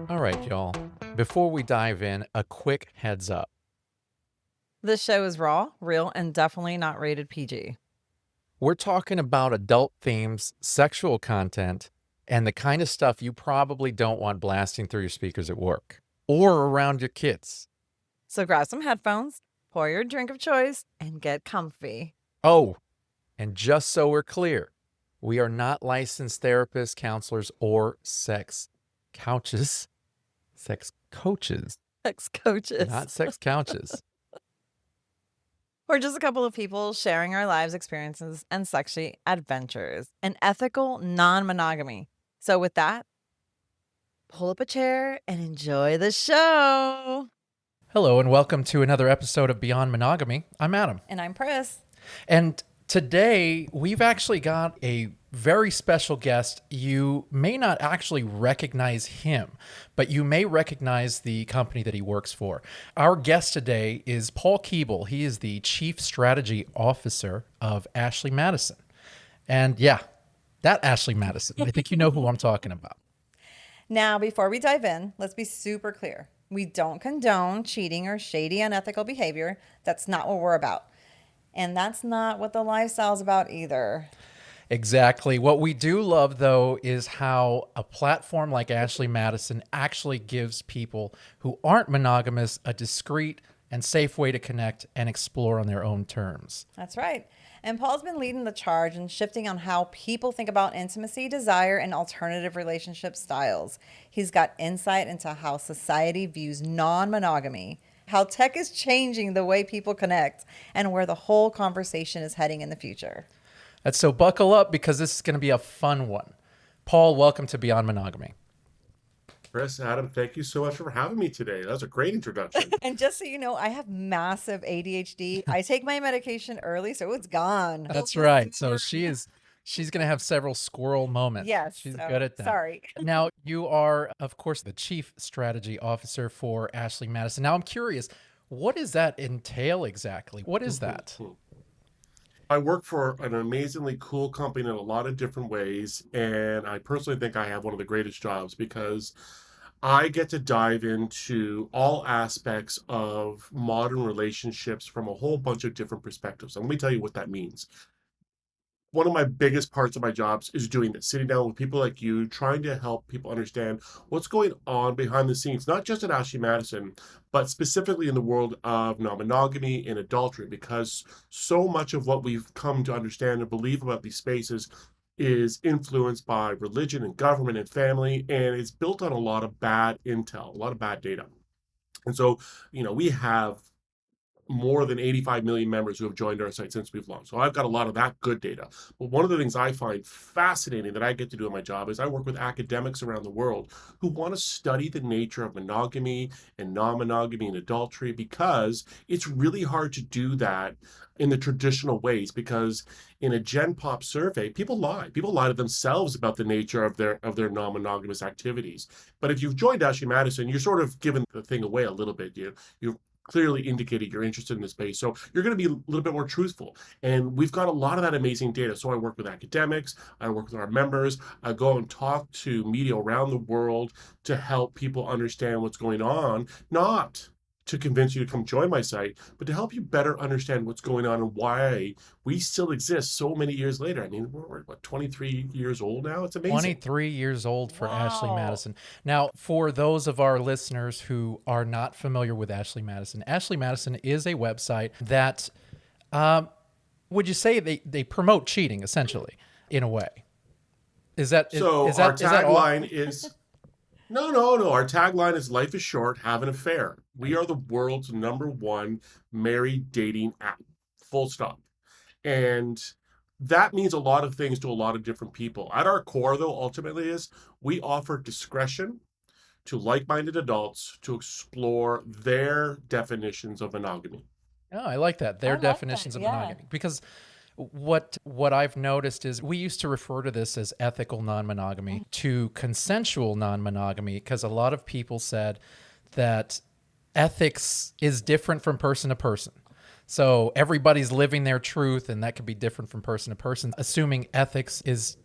All right, y'all. Before we dive in, a quick heads up. This show is raw, real, and definitely not rated PG. We're talking about adult themes, sexual content, and the kind of stuff you probably don't want blasting through your speakers at work or around your kids. So grab some headphones, pour your drink of choice, and get comfy. Oh, and just so we're clear, we are not licensed therapists, counselors, or sex coaches. Sex coaches, Sex coaches. not sex couches. We're just a couple of people sharing our lives experiences and sexy adventures and ethical non-monogamy. So with that, pull up a chair and enjoy the show. Hello, and welcome to another episode of Beyond Monogamy. I'm Adam. And I'm Pris. And today we've actually got a very special guest. You may not actually recognize him, but you may recognize the company that he works for. Our guest today is Paul Keable. He is the Chief Strategy Officer of Ashley Madison. And yeah, that Ashley Madison. I think you know who I'm talking about. Now, before we dive in, let's be super clear. We don't condone cheating or shady, unethical behavior. That's not what we're about. And that's not what the lifestyle's about either. Exactly. What we do love, though, is how a platform like Ashley Madison actually gives people who aren't monogamous a discreet and safe way to connect and explore on their own terms. That's right. And Paul's been leading the charge and shifting on how people think about intimacy, desire, and alternative relationship styles. He's got insight into how society views non-monogamy, how tech is changing the way people connect, and where the whole conversation is heading in the future. So buckle up because this is going to be a fun one. Paul, welcome to Beyond Monogamy. Chris, Adam, thank you so much for having me today. That was a great introduction. And just so you know, I have massive ADHD. I take my medication early, so it's gone. That's right. So she's going to have several squirrel moments. Yes. She's good at that. Sorry. Now, you are, of course, the Chief Strategy Officer for Ashley Madison. Now, I'm curious, what does that entail exactly? What is that? I work for an amazingly cool company in a lot of different ways, and I personally think I have one of the greatest jobs because I get to dive into all aspects of modern relationships from a whole bunch of different perspectives. And let me tell you what that means. One of my biggest parts of my jobs is doing this, sitting down with people like you, trying to help people understand what's going on behind the scenes, not just at Ashley Madison, but specifically in the world of non-monogamy and adultery, because so much of what we've come to understand and believe about these spaces is influenced by religion and government and family, and it's built on a lot of bad intel, a lot of bad data. And so, we have more than 85 million members who have joined our site since we've launched. So I've got a lot of that good data. But one of the things I find fascinating that I get to do in my job is I work with academics around the world who want to study the nature of monogamy and non-monogamy and adultery, because it's really hard to do that in the traditional ways, because in a Gen Pop survey, people lie. People lie to themselves about the nature of their non-monogamous activities. But if you've joined Ashley Madison, you're sort of giving the thing away a little bit. You've clearly indicated you're interested in this space. So you're going to be a little bit more truthful. And we've got a lot of that amazing data. So I work with academics, I work with our members, I go and talk to media around the world to help people understand what's going on, not to convince you to come join my site, but to help you better understand what's going on and why we still exist so many years later. I mean, we're 23 years old now? It's amazing. 23 years old for Ashley Madison. Now, for those of our listeners who are not familiar with Ashley Madison is a website that, would you say they promote cheating, essentially, in a way? Is that so? Is our that, tagline is no. Our tagline is "Life is short, have an affair." We are the world's #1 married dating app. Full stop. And that means a lot of things to a lot of different people. At our core, though, ultimately is we offer discretion to like-minded adults to explore their definitions of monogamy. Oh, I like that. Their definitions of monogamy. Because what I've noticed is we used to refer to this as ethical non-monogamy to consensual non-monogamy, because a lot of people said that ethics is different from person to person. So everybody's living their truth, and that could be different from person to person, assuming ethics is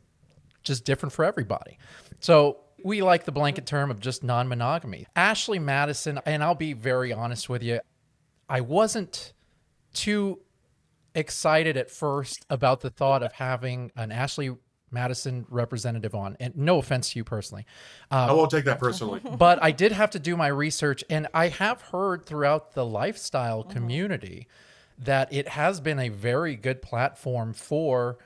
just different for everybody. So we like the blanket term of just non-monogamy. Ashley Madison, and I'll be very honest with you, I wasn't too excited at first about the thought of having an Ashley Madison representative on, and no offense to you personally. I won't take that personally. But I did have to do my research, and I have heard throughout the lifestyle community that it has been a very good platform for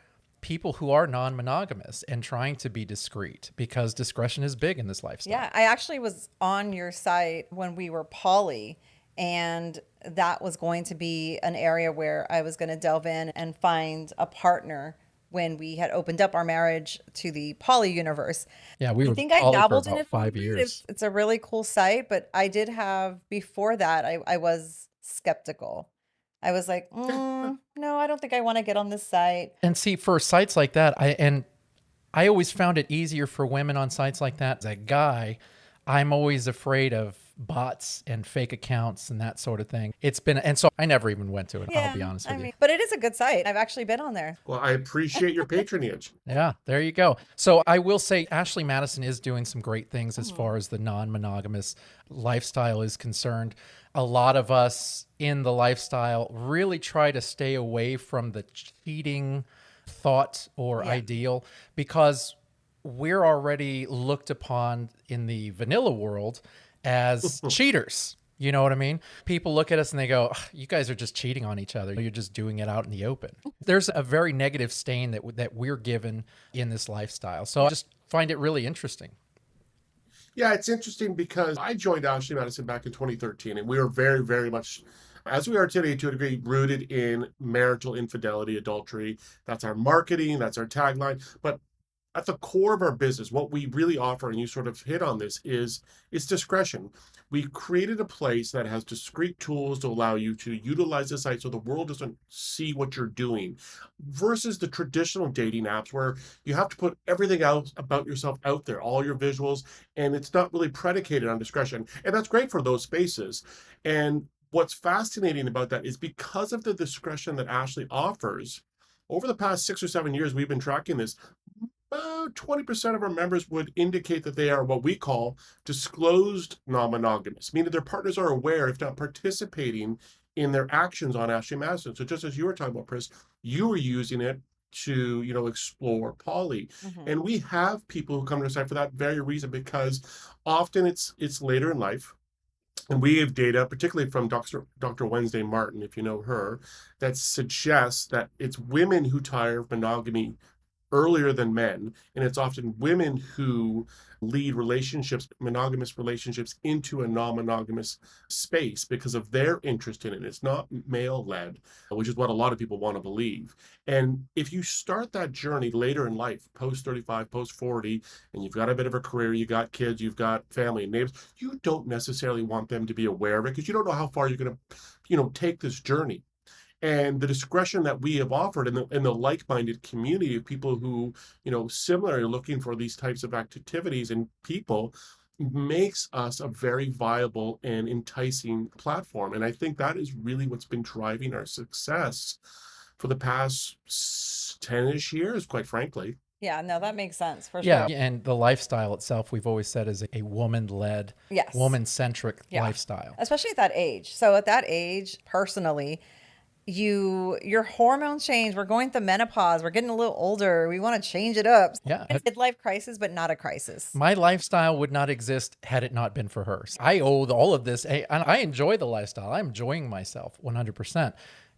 people who are non-monogamous and trying to be discreet, because discretion is big in this lifestyle. Yeah, I actually was on your site when we were poly, and that was going to be an area where I was going to delve in and find a partner when we had opened up our marriage to the poly universe. Yeah, we I were think I poly for dabbled in about it for a 5 bit. years. It's a really cool site, but I did have, before that, I was skeptical. I was like, no, I don't think I want to get on this site. And see, for sites like that, I always found it easier for women on sites like that. As a guy, I'm always afraid of bots and fake accounts and that sort of thing. And so I never even went to it. I'll be honest with you. But it is a good site. I've actually been on there. Well, I appreciate your patronage. Yeah, there you go. So I will say Ashley Madison is doing some great things as far as the non-monogamous lifestyle is concerned. A lot of us in the lifestyle really try to stay away from the cheating thought or ideal, because we're already looked upon in the vanilla world as cheaters. You know what I mean? People look at us and they go, you guys are just cheating on each other. You're just doing it out in the open. There's a very negative stain that we're given in this lifestyle. So I just find it really interesting. Yeah, it's interesting because I joined Ashley Madison back in 2013, and we were very, very much, as we are today, to a degree, rooted in marital infidelity, adultery. That's our marketing, that's our tagline. But at the core of our business, what we really offer, and you sort of hit on this, is discretion. We created a place that has discrete tools to allow you to utilize the site so the world doesn't see what you're doing, versus the traditional dating apps where you have to put everything else about yourself out there, all your visuals, and it's not really predicated on discretion. And that's great for those spaces. And what's fascinating about that is because of the discretion that Ashley offers, over the past 6 or 7 years, we've been tracking this. About 20% of our members would indicate that they are what we call disclosed non-monogamous, meaning their partners are aware, if not participating in their actions on Ashley Madison. So just as you were talking about, Pris, you were using it to, explore poly. And we have people who come to our site for that very reason, because often it's later in life. And we have data, particularly from Dr. Wednesday Martin, if you know her, that suggests that it's women who tire of monogamy earlier than men, and it's often women who lead relationships, monogamous relationships, into a non-monogamous space because of their interest in it. It's not male-led, which is what a lot of people want to believe. And if you start that journey later in life, post 35, post 40, and you've got a bit of a career, you got kids, you've got family and neighbors, you don't necessarily want them to be aware of it, because you don't know how far you're going to, take this journey. And the discretion that we have offered in the like-minded community of people who, similarly are looking for these types of activities and people, makes us a very viable and enticing platform. And I think that is really what's been driving our success for the past 10-ish years, quite frankly. Yeah, no, that makes sense for Yeah, sure. and the lifestyle itself, we've always said, is a woman-led, Yes. woman-centric Yeah. lifestyle. Especially at that age. So at that age, personally, your hormones change. We're going through menopause. We're getting a little older. We want to change it up. Yeah. It's a midlife crisis, but not a crisis. My lifestyle would not exist had it not been for her. I owe all of this, and I enjoy the lifestyle. I'm enjoying myself 100%.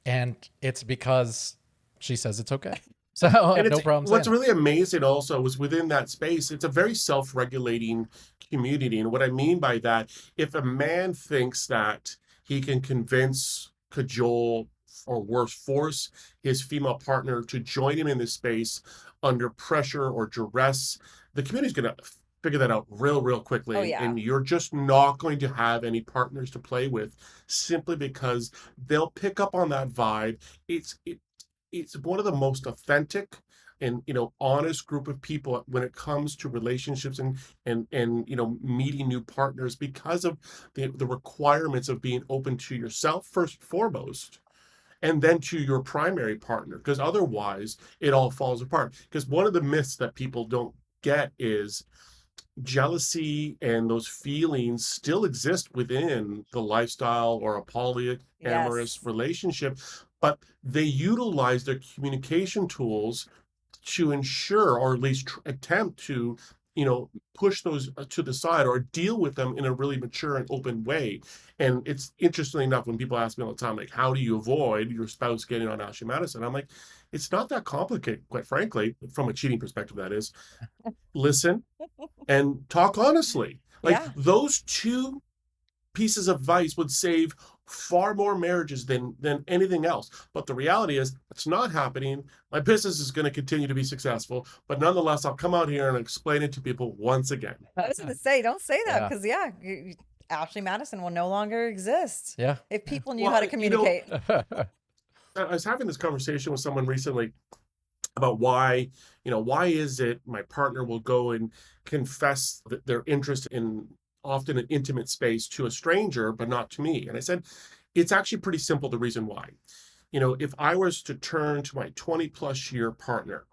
And it's because she says it's okay. So I have no problem saying What's it. really amazing also was within that space, it's a very self-regulating community. And what I mean by that, if a man thinks that he can convince, cajole, or worse, force his female partner to join him in this space under pressure or duress, the community's going to figure that out real quickly. Oh, yeah. And you're just not going to have any partners to play with, simply because they'll pick up on that vibe. It's one of the most authentic and honest group of people when it comes to relationships and meeting new partners, because of the requirements of being open to yourself first and foremost, and then to your primary partner, because otherwise it all falls apart. Because one of the myths that people don't get is jealousy and those feelings still exist within the lifestyle or a polyamorous Yes. relationship, but they utilize their communication tools to ensure, or at least attempt to, push those to the side or deal with them in a really mature and open way. And it's interesting enough when people ask me all the time, like, how do you avoid your spouse getting on Ashley Madison? I'm like, it's not that complicated, quite frankly, from a cheating perspective, that is. Listen and talk honestly. Like, Yeah. those two pieces of advice would save far more marriages than anything else. But the reality is, it's not happening. My business is going to continue to be successful, but nonetheless, I'll come out here and explain it to people once again. I was going to say, don't say that Yeah. because, yeah, Ashley Madison will no longer exist Yeah. if people knew Well, how to communicate. I was having this conversation with someone recently about why is it my partner will go and confess their interest in often an intimate space to a stranger, but not to me. And I said, it's actually pretty simple, the reason why. If I was to turn to my 20+ year partner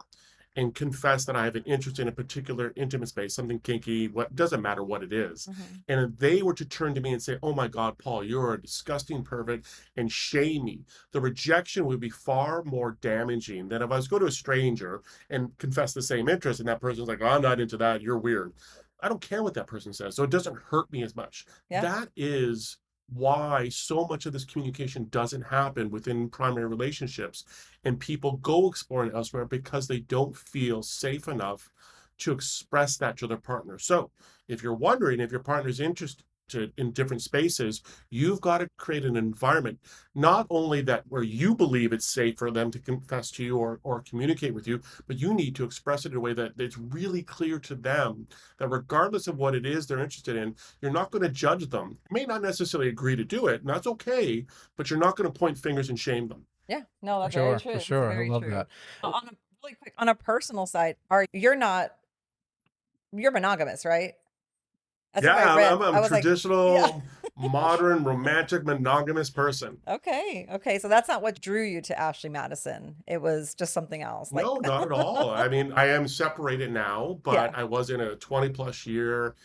and confess that I have an interest in a particular intimate space, something kinky, what doesn't matter what it is. Mhm. And if they were to turn to me and say, "Oh my God, Paul, you're a disgusting pervert," and shame me, the rejection would be far more damaging than if I was go to a stranger and confess the same interest, and that person's like, "Oh, I'm not into that, you're weird." I don't care what that person says, so it doesn't hurt me as much. Yeah. That is why so much of this communication doesn't happen within primary relationships, and people go exploring elsewhere because they don't feel safe enough to express that to their partner. So if you're wondering if your partner's interested in different spaces, you've got to create an environment, not only that where you believe it's safe for them to confess to you or communicate with you, but you need to express it in a way that it's really clear to them that regardless of what it is they're interested in, you're not going to judge them. You may not necessarily agree to do it, and that's okay, but you're not going to point fingers and shame them. Yeah. No, For that's very sure. true. For That's sure. I very love true. that. On a really quick, on a personal side, you're monogamous, right? That's what I Yeah, read. I'm I a was like, yeah. traditional, modern, romantic, monogamous person. Okay. Okay. So that's not what drew you to Ashley Madison. It was just something else. Like, No, not at all. I mean, I am separated now, yeah. but I was in a 20+ year,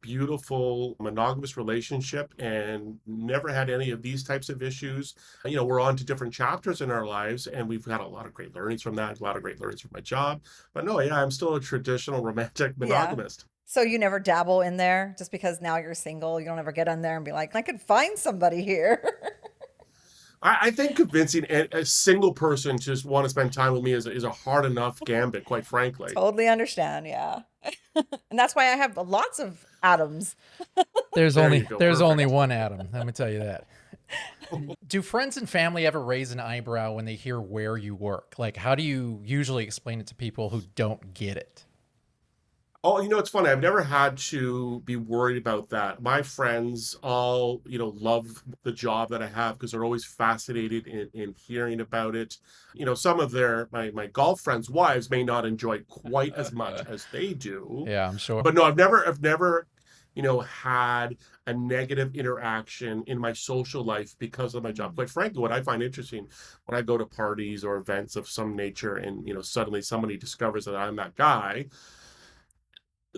beautiful monogamous relationship and never had any of these types of issues. We're on to different chapters in our lives, and we've had a lot of great learnings from that, a lot of great learnings from my job. But no, yeah, I'm still a traditional romantic Yeah. monogamist. So you never dabble in there just because now you're single. You don't ever get on there and be like, I could find somebody here. I think convincing a single person to just want to spend time with me is a hard enough gambit, quite frankly. Totally understand. Yeah. And that's why I have lots of atoms. There's There only you go. there's only Perfect. one Adam. Let me tell you that. Do friends and family ever raise an eyebrow when they hear where you work? Like, how do you usually explain it to people who don't get it? Oh, it's funny. I've never had to be worried about that. My friends all, love the job that I have because they're always fascinated in hearing about it. Some of my golf friends' wives may not enjoy it quite as much as they do. Yeah, I'm sure. But no, I've never, had a negative interaction in my social life because of my job. Quite frankly, what I find interesting when I go to parties or events of some nature and, suddenly somebody discovers that I'm that guy,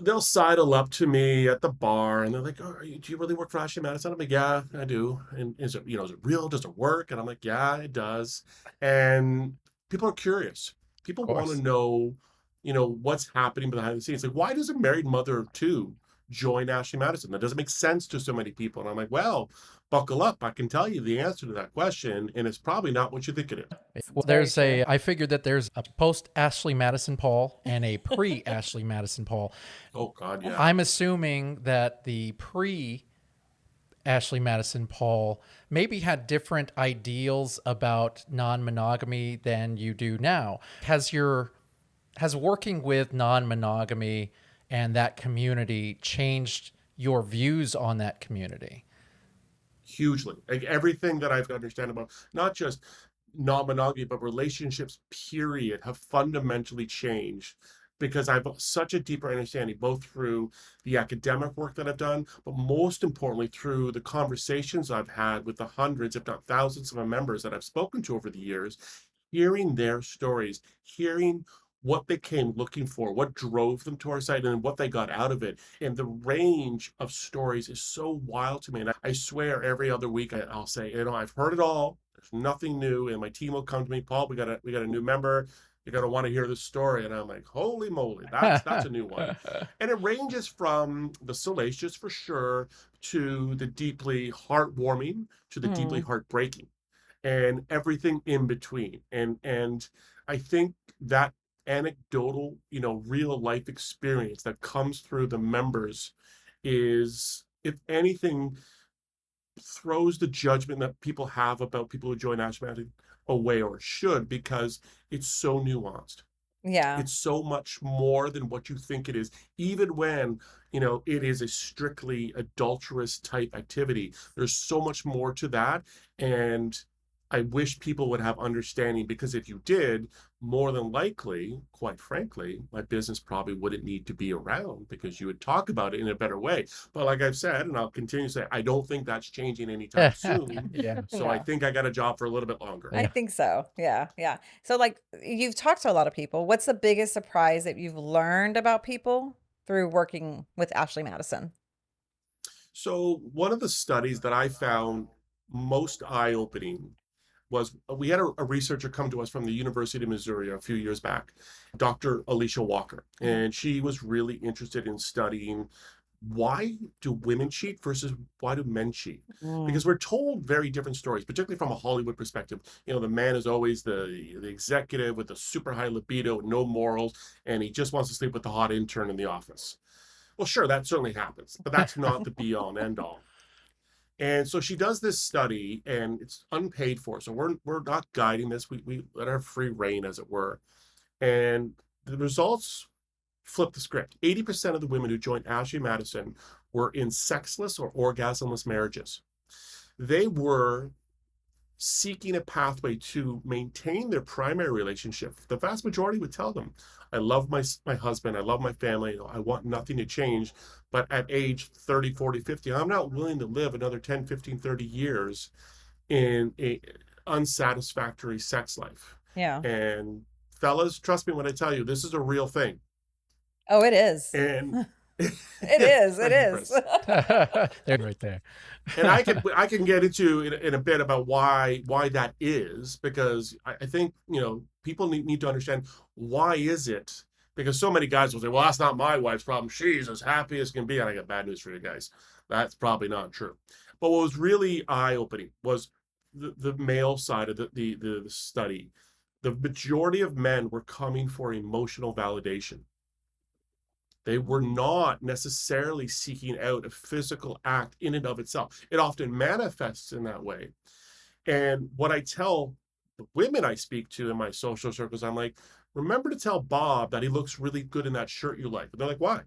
they'll sidle up to me at the bar and they're like, "Oh, do you really work for Ashley Madison?" I'm like, "Yeah, I do." And is it real? Does it work? And I'm like, "Yeah, it does." And people are curious. Of People want to course. know, what's happening behind the scenes. Like, why does a married mother of two join Ashley Madison? That doesn't make sense to so many people. And I'm like, well, buckle up. I can tell you the answer to that question, and it's probably not what you think it is. Well, It's very true. I figured that there's a post Ashley Madison Paul and a pre Ashley Madison Paul. Oh God, yeah. I'm assuming that the pre Ashley Madison Paul maybe had different ideals about non-monogamy than you do now. Has working with non-monogamy and that community changed your views on that community? Hugely. Like everything that I've got to understand about not just non-monogamy, but relationships, period, have fundamentally changed because I've such a deeper understanding, both through the academic work that I've done, but most importantly, through the conversations I've had with the hundreds, if not thousands of my members that I've spoken to over the years, hearing their stories, hearing what they came looking for, what drove them to our site, and what they got out of it. And the range of stories is so wild to me. And I swear every other week I'll say, I've heard it all. There's nothing new. And my team will come to me, Paul, we got a new member. You're gonna want to hear this story. And I'm like, holy moly, that's a new one. And it ranges from the salacious for sure to the deeply heartwarming to the deeply heartbreaking and everything in between. And I think that anecdotal, real life experience that comes through the members is, if anything, throws the judgment that people have about people who join Ashley Madison away, or should, because it's so nuanced. Yeah. It's so much more than what you think it is, even when, it is a strictly adulterous type activity. There's so much more to that. And I wish people would have understanding, because if you did, more than likely, quite frankly, my business probably wouldn't need to be around, because you would talk about it in a better way. But like I've said, and I'll continue to say, I don't think that's changing anytime soon. Yeah. So Yeah. I think I got a job for a little bit longer. I think so. Yeah. Yeah. So, like, you've talked to a lot of people. What's the biggest surprise that you've learned about people through working with Ashley Madison? So one of the studies that I found most eye-opening was, we had a researcher come to us from the University of Missouri a few years back, Dr. Alicia Walker, and she was really interested in studying, why do women cheat versus why do men cheat? Mm. Because we're told very different stories, particularly from a Hollywood perspective. The man is always the executive with the super high libido, no morals, and he just wants to sleep with the hot intern in the office. Well, sure, that certainly happens, but that's not the be all and end all. And so she does this study, and it's unpaid for. So we're not guiding this. We let her free reign, as it were. And the results flip the script. 80% of the women who joined Ashley Madison were in sexless or orgasm-less marriages. They were seeking a pathway to maintain their primary relationship. The vast majority would tell them, I love my husband, I love my family, I want nothing to change. But at age 30, 40, 50, I'm not willing to live another 10, 15, 30 years in a unsatisfactory sex life. Yeah. And fellas, trust me when I tell you, this is a real thing. Oh, it is. And It is. It is. They're right there. And I can get into in a bit about why that is, because I think people need to understand, why is it, because so many guys will say, well, that's not my wife's problem, she's as happy as can be. And I got bad news for you guys, that's probably not true. But what was really eye-opening was the male side of the study. The majority of men were coming for emotional validation. They were not necessarily seeking out a physical act in and of itself. It often manifests in that way. And what I tell the women I speak to in my social circles, I'm like, remember to tell Bob that he looks really good in that shirt you like. And they're like, why?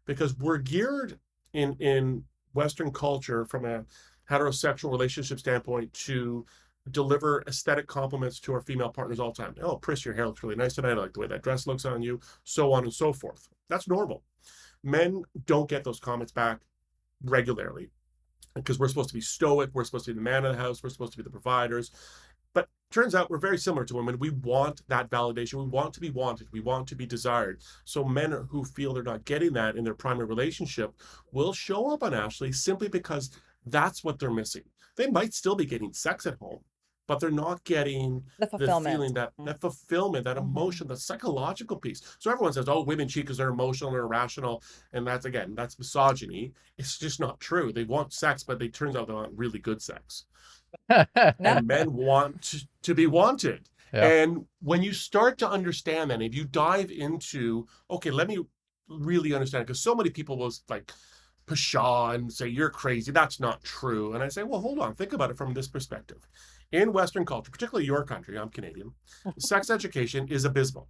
Because we're geared in Western culture, from a heterosexual relationship standpoint, to deliver aesthetic compliments to our female partners all the time. Oh, Pris, your hair looks really nice tonight. I like the way that dress looks on you, so on and so forth. That's normal. Men don't get those comments back regularly, because we're supposed to be stoic. We're supposed to be the man of the house. We're supposed to be the providers. But turns out we're very similar to women. We want that validation. We want to be wanted. We want to be desired. So men who feel they're not getting that in their primary relationship will show up on Ashley simply because that's what they're missing. They might still be getting sex at home, but they're not getting The fulfillment. feeling, that fulfillment, that emotion, the psychological piece. So everyone says, oh, women cheat because they're emotional and irrational. And that's misogyny. It's just not true. They want sex, but it turns out they want really good sex. And men want to be wanted. Yeah. And when you start to understand that, if you dive into, okay, let me really understand it, because so many people will like pshaw and say, you're crazy, that's not true. And I say, well, hold on, think about it from this perspective. In Western culture, particularly your country, I'm Canadian, sex education is abysmal,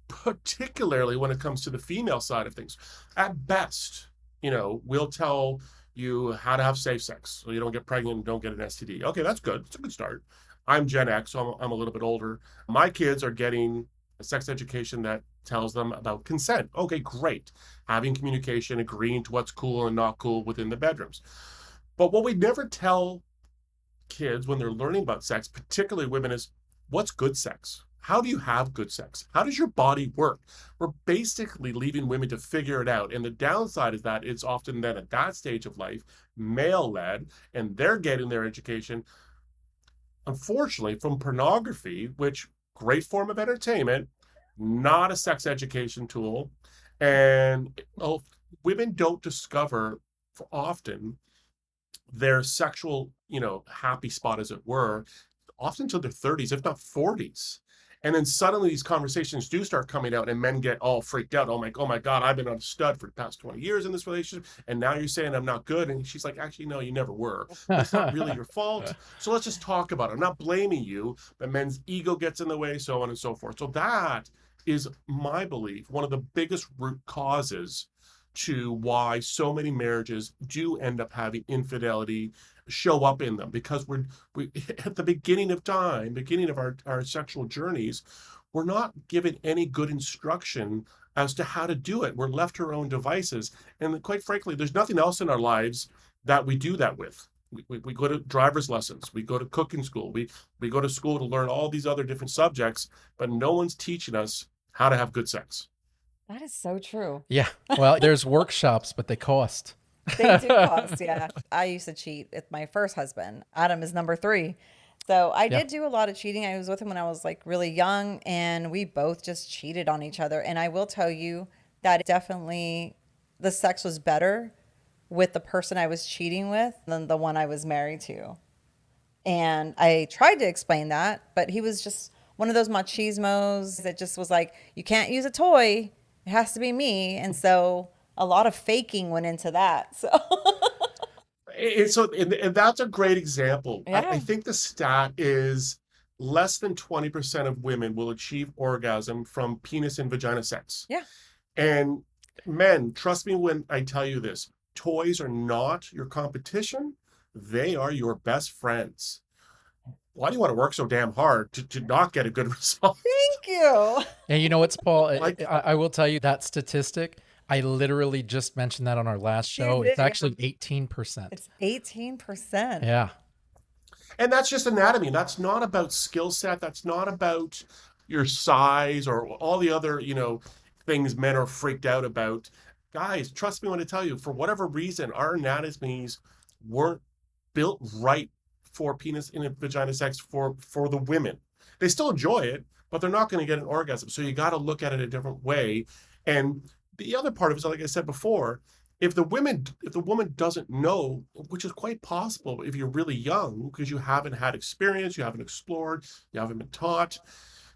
particularly when it comes to the female side of things. At best, we'll tell you how to have safe sex so you don't get pregnant and don't get an STD. Okay, that's good. It's a good start. I'm Gen X, so I'm a little bit older. My kids are getting a sex education that tells them about consent. Okay, great. Having communication, agreeing to what's cool and not cool within the bedrooms. But what we never tell kids when they're learning about sex, particularly women, is what's good sex? How do you have good sex? How does your body work? We're basically leaving women to figure it out. And the downside is that it's often then at that stage of life, male led, and they're getting their education, unfortunately, from pornography, which great form of entertainment, not a sex education tool. And women don't discover often their sexual, happy spot, as it were, often until their 30s, if not 40s. And then suddenly these conversations do start coming out and men get all freaked out. Oh my God, I've been on a stud for the past 20 years in this relationship. And now you're saying I'm not good. And she's like, actually, no, you never were. But it's not really your fault. So let's just talk about it. I'm not blaming you, but men's ego gets in the way, so on and so forth. So that is my belief, one of the biggest root causes to why so many marriages do end up having infidelity show up in them, because we at the beginning of time, beginning of our sexual journeys, we're not given any good instruction as to how to do it. We're left to our own devices. And quite frankly, there's nothing else in our lives that we do that with. We go to driver's lessons, we go to cooking school, we go to school to learn all these other different subjects, but no one's teaching us how to have good sex. That is so true. Yeah. Well, there's workshops, but they cost. They do cost, yeah. I used to cheat with my first husband. Adam is number 3. So I Yeah. did do a lot of cheating. I was with him when I was like really young, and we both just cheated on each other. And I will tell you that definitely the sex was better with the person I was cheating with than the one I was married to. And I tried to explain that, but he was just one of those machismos that just was like, you can't use a toy. It has to be me. And so a lot of faking went into that. So And that's a great example. I yeah. think the stat is less than 20% of women will achieve orgasm from penis and vagina sex. Yeah. And men, trust me when I tell you this, toys are not your competition. They are your best friends. Why do you want to work so damn hard to not get a good result? Thank you. And you know what's, Paul? Like, I will tell you that statistic. I literally just mentioned that on our last show. did, It's actually 18%. It's 18%. Yeah. and that's just anatomy. That's not about skill set. That's not about your size or all the other, things men are freaked out about. Guys, trust me when I tell you, for whatever reason, our anatomies weren't built right for penis and vagina sex for the women. They still enjoy it, but they're not going to get an orgasm. So you got to look at it a different way. And the other part of it is, like I said before, if the woman doesn't know, which is quite possible if you're really young, because you haven't had experience, you haven't explored, you haven't been taught,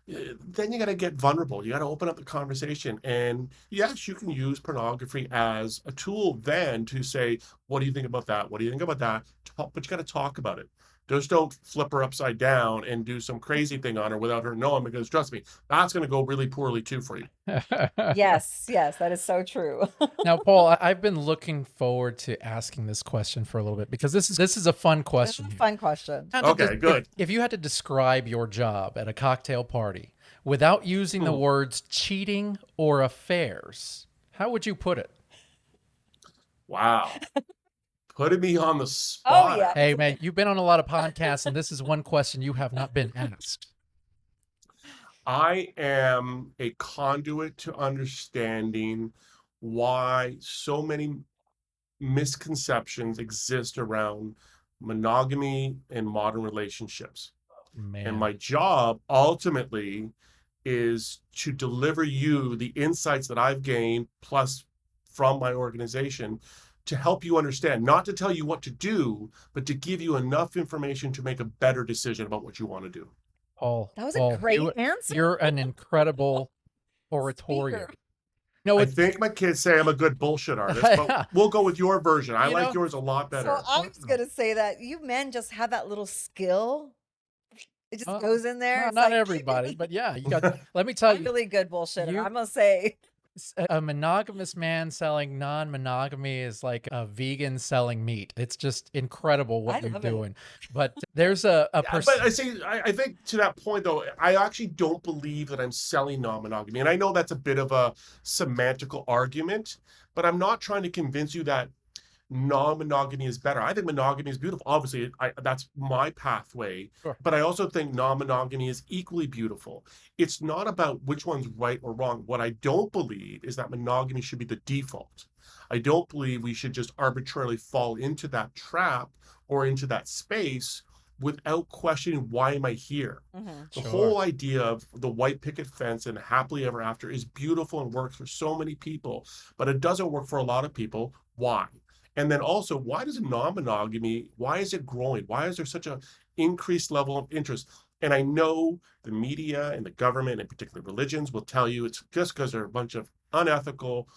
then you got to get vulnerable. You got to open up the conversation. And yes, you can use pornography as a tool then to say, what do you think about that? What do you think about that? But you got to talk about it. Just don't flip her upside down and do some crazy thing on her without her knowing, because trust me, that's going to go really poorly too for you. Yes, that is so true. Now, Paul, I've been looking forward to asking this question for a little bit, because this is a fun This is question. a fun question. Now, Okay, good. If you had to describe your job at a cocktail party without using the words cheating or affairs, how would you put it? Wow. Putting me on the spot. Oh, yeah. Hey, man, you've been on a lot of podcasts, and this is one question you have not been asked. I am a conduit to understanding why so many misconceptions exist around monogamy and modern relationships. Man. And my job ultimately is to deliver you the insights that I've gained, plus from my organization, to help you understand, not to tell you what to do, but to give you enough information to make a better decision about what you want to do. Paul, That was Paul, a great answer. You're an incredible oratorian. Speaker. No, I it's think my kids say I'm a good bullshit artist, but we'll go with your version. I like yours a lot better. So I was going to say that you men just have that little skill. It just goes in there. not, It's not like- everybody, but yeah, you got. Let me tell I'm you, really good bullshitter. You- I'm going to say. A monogamous man selling non-monogamy is like a vegan selling meat. It's just incredible I what you're love it. doing. But there's a Yeah, but I think to that point though, I actually don't believe that I'm selling non-monogamy. And I know that's a bit of a semantical argument, but I'm not trying to convince you that non-monogamy is better. I think monogamy is beautiful. Obviously, that's my pathway, Sure. but I also think non-monogamy is equally beautiful. It's not about which one's right or wrong. What I don't believe is that monogamy should be the default. I don't believe we should just arbitrarily fall into that trap or into that space without questioning, why am I here? The Sure. whole idea of the white picket fence and happily ever after is beautiful and works for so many people, but it doesn't work for a lot of people. Why? And then also, why does non-monogamy, why is it growing? Why is there such an increased level of interest? And I know the media and the government, and particularly religions, will tell you it's just because they're a bunch of unethical,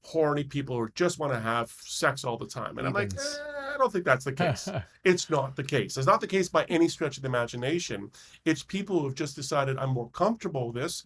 horny people who just want to have sex all the time. And I'm like, Heathens. I don't think that's the case. It's not the case. It's not the case by any stretch of the imagination. It's people who have just decided I'm more comfortable with this.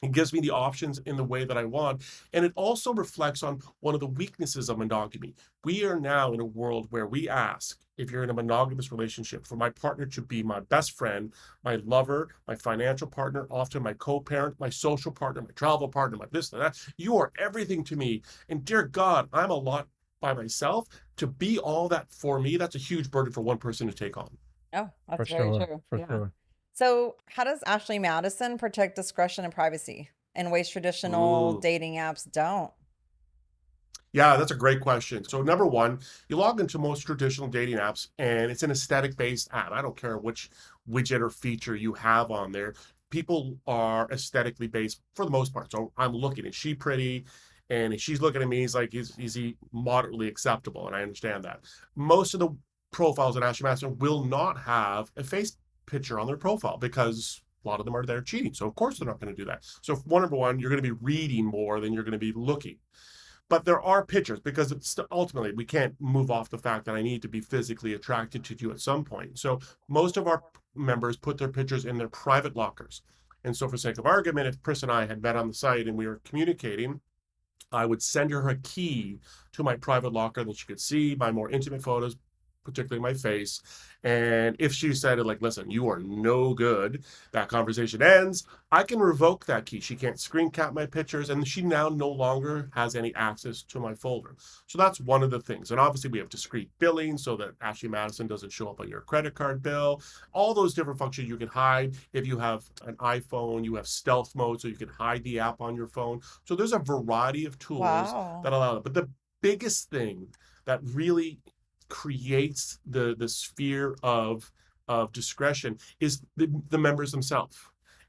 It gives me the options in the way that I want. And it also reflects on one of the weaknesses of monogamy. We are now in a world where we ask, if you're in a monogamous relationship, for my partner to be my best friend, my lover, my financial partner, often my co-parent, my social partner, my travel partner, my this and that. You are everything to me. And dear God, I'm a lot by myself. To be all that for me, that's a huge burden for one person to take on. Oh, For that's very sure. true. For Yeah. sure. So, how does Ashley Madison protect discretion and privacy in ways traditional Ooh. dating apps don't? Yeah, that's a great question. So number one, you log into most traditional dating apps and it's an aesthetic-based app. I don't care which widget or feature you have on there. People are aesthetically based for the most part. So I'm looking, is she pretty? And if she's looking at me, he's like, is he moderately acceptable? And I understand that. Most of the profiles in Ashley Madison will not have a face picture on their profile because a lot of them are there cheating. So of course they're not going to do that. So number one, you're going to be reading more than you're going to be looking. But there are pictures because it's ultimately we can't move off the fact that I need to be physically attracted to you at some point. So most of our members put their pictures in their private lockers. And so for sake of argument, if Pris and I had met on the site and we were communicating, I would send her a key to my private locker that she could see my more intimate photos, particularly my face. And if she said, like, listen, you are no good, that conversation ends, I can revoke that key. She can't screen cap my pictures, and she now no longer has any access to my folder. So that's one of the things. And obviously we have discrete billing so that Ashley Madison doesn't show up on your credit card bill. All those different functions you can hide. If you have an iPhone, you have stealth mode, so you can hide the app on your phone. So there's a variety of tools Wow. that allow it. But the biggest thing that really creates the sphere of discretion is the members themselves.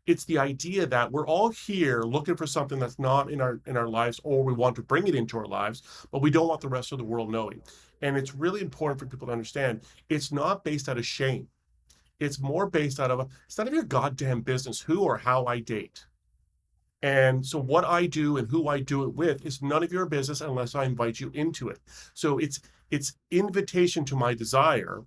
It's the idea that we're all here looking for something that's not in our lives, or we want to bring it into our lives, but we don't want the rest of the world knowing. And it's really important for people to understand it's not based out of shame. It's more based out of it's none of your goddamn business who or how I date. And so what I do and who I do it with is none of your business unless I invite you into it. So it's invitation to my desire,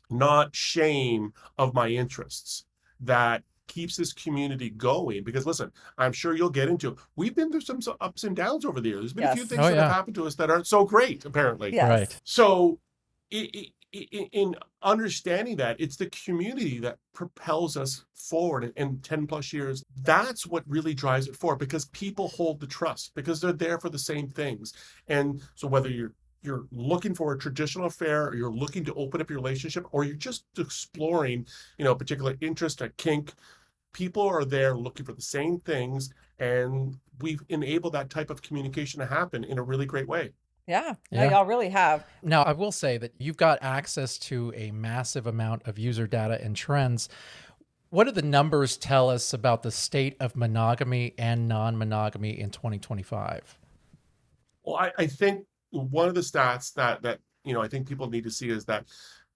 not shame of my interests, that keeps this community going. Because listen, I'm sure you'll get into it. We've been through some ups and downs over the years. There's been a few Yes. things Oh, that have yeah. happened to us that aren't so great, apparently. Yes. Right. So in understanding that, it's the community that propels us forward in 10 plus years. That's what really drives it forward, because people hold the trust, because they're there for the same things. And so whether you're looking for a traditional affair, or you're looking to open up your relationship, or you're just exploring, a particular interest, a kink, people are there looking for the same things. And we've enabled that type of communication to happen in a really great way. Yeah. No, Yeah. y'all really have. Now, I will say that you've got access to a massive amount of user data and trends. What do the numbers tell us about the state of monogamy and non-monogamy in 2025? Well, I think one of the stats that I think people need to see is that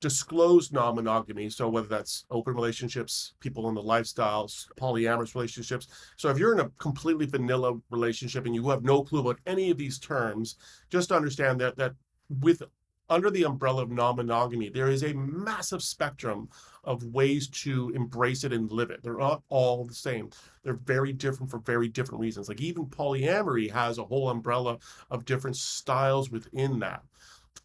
disclosed non-monogamy. So whether that's open relationships, people in the lifestyles, polyamorous relationships. So if you're in a completely vanilla relationship and you have no clue about any of these terms, just understand that with under the umbrella of non-monogamy, there is a massive spectrum of ways to embrace it and live it. They're not all the same. They're very different for very different reasons. Like even polyamory has a whole umbrella of different styles within that.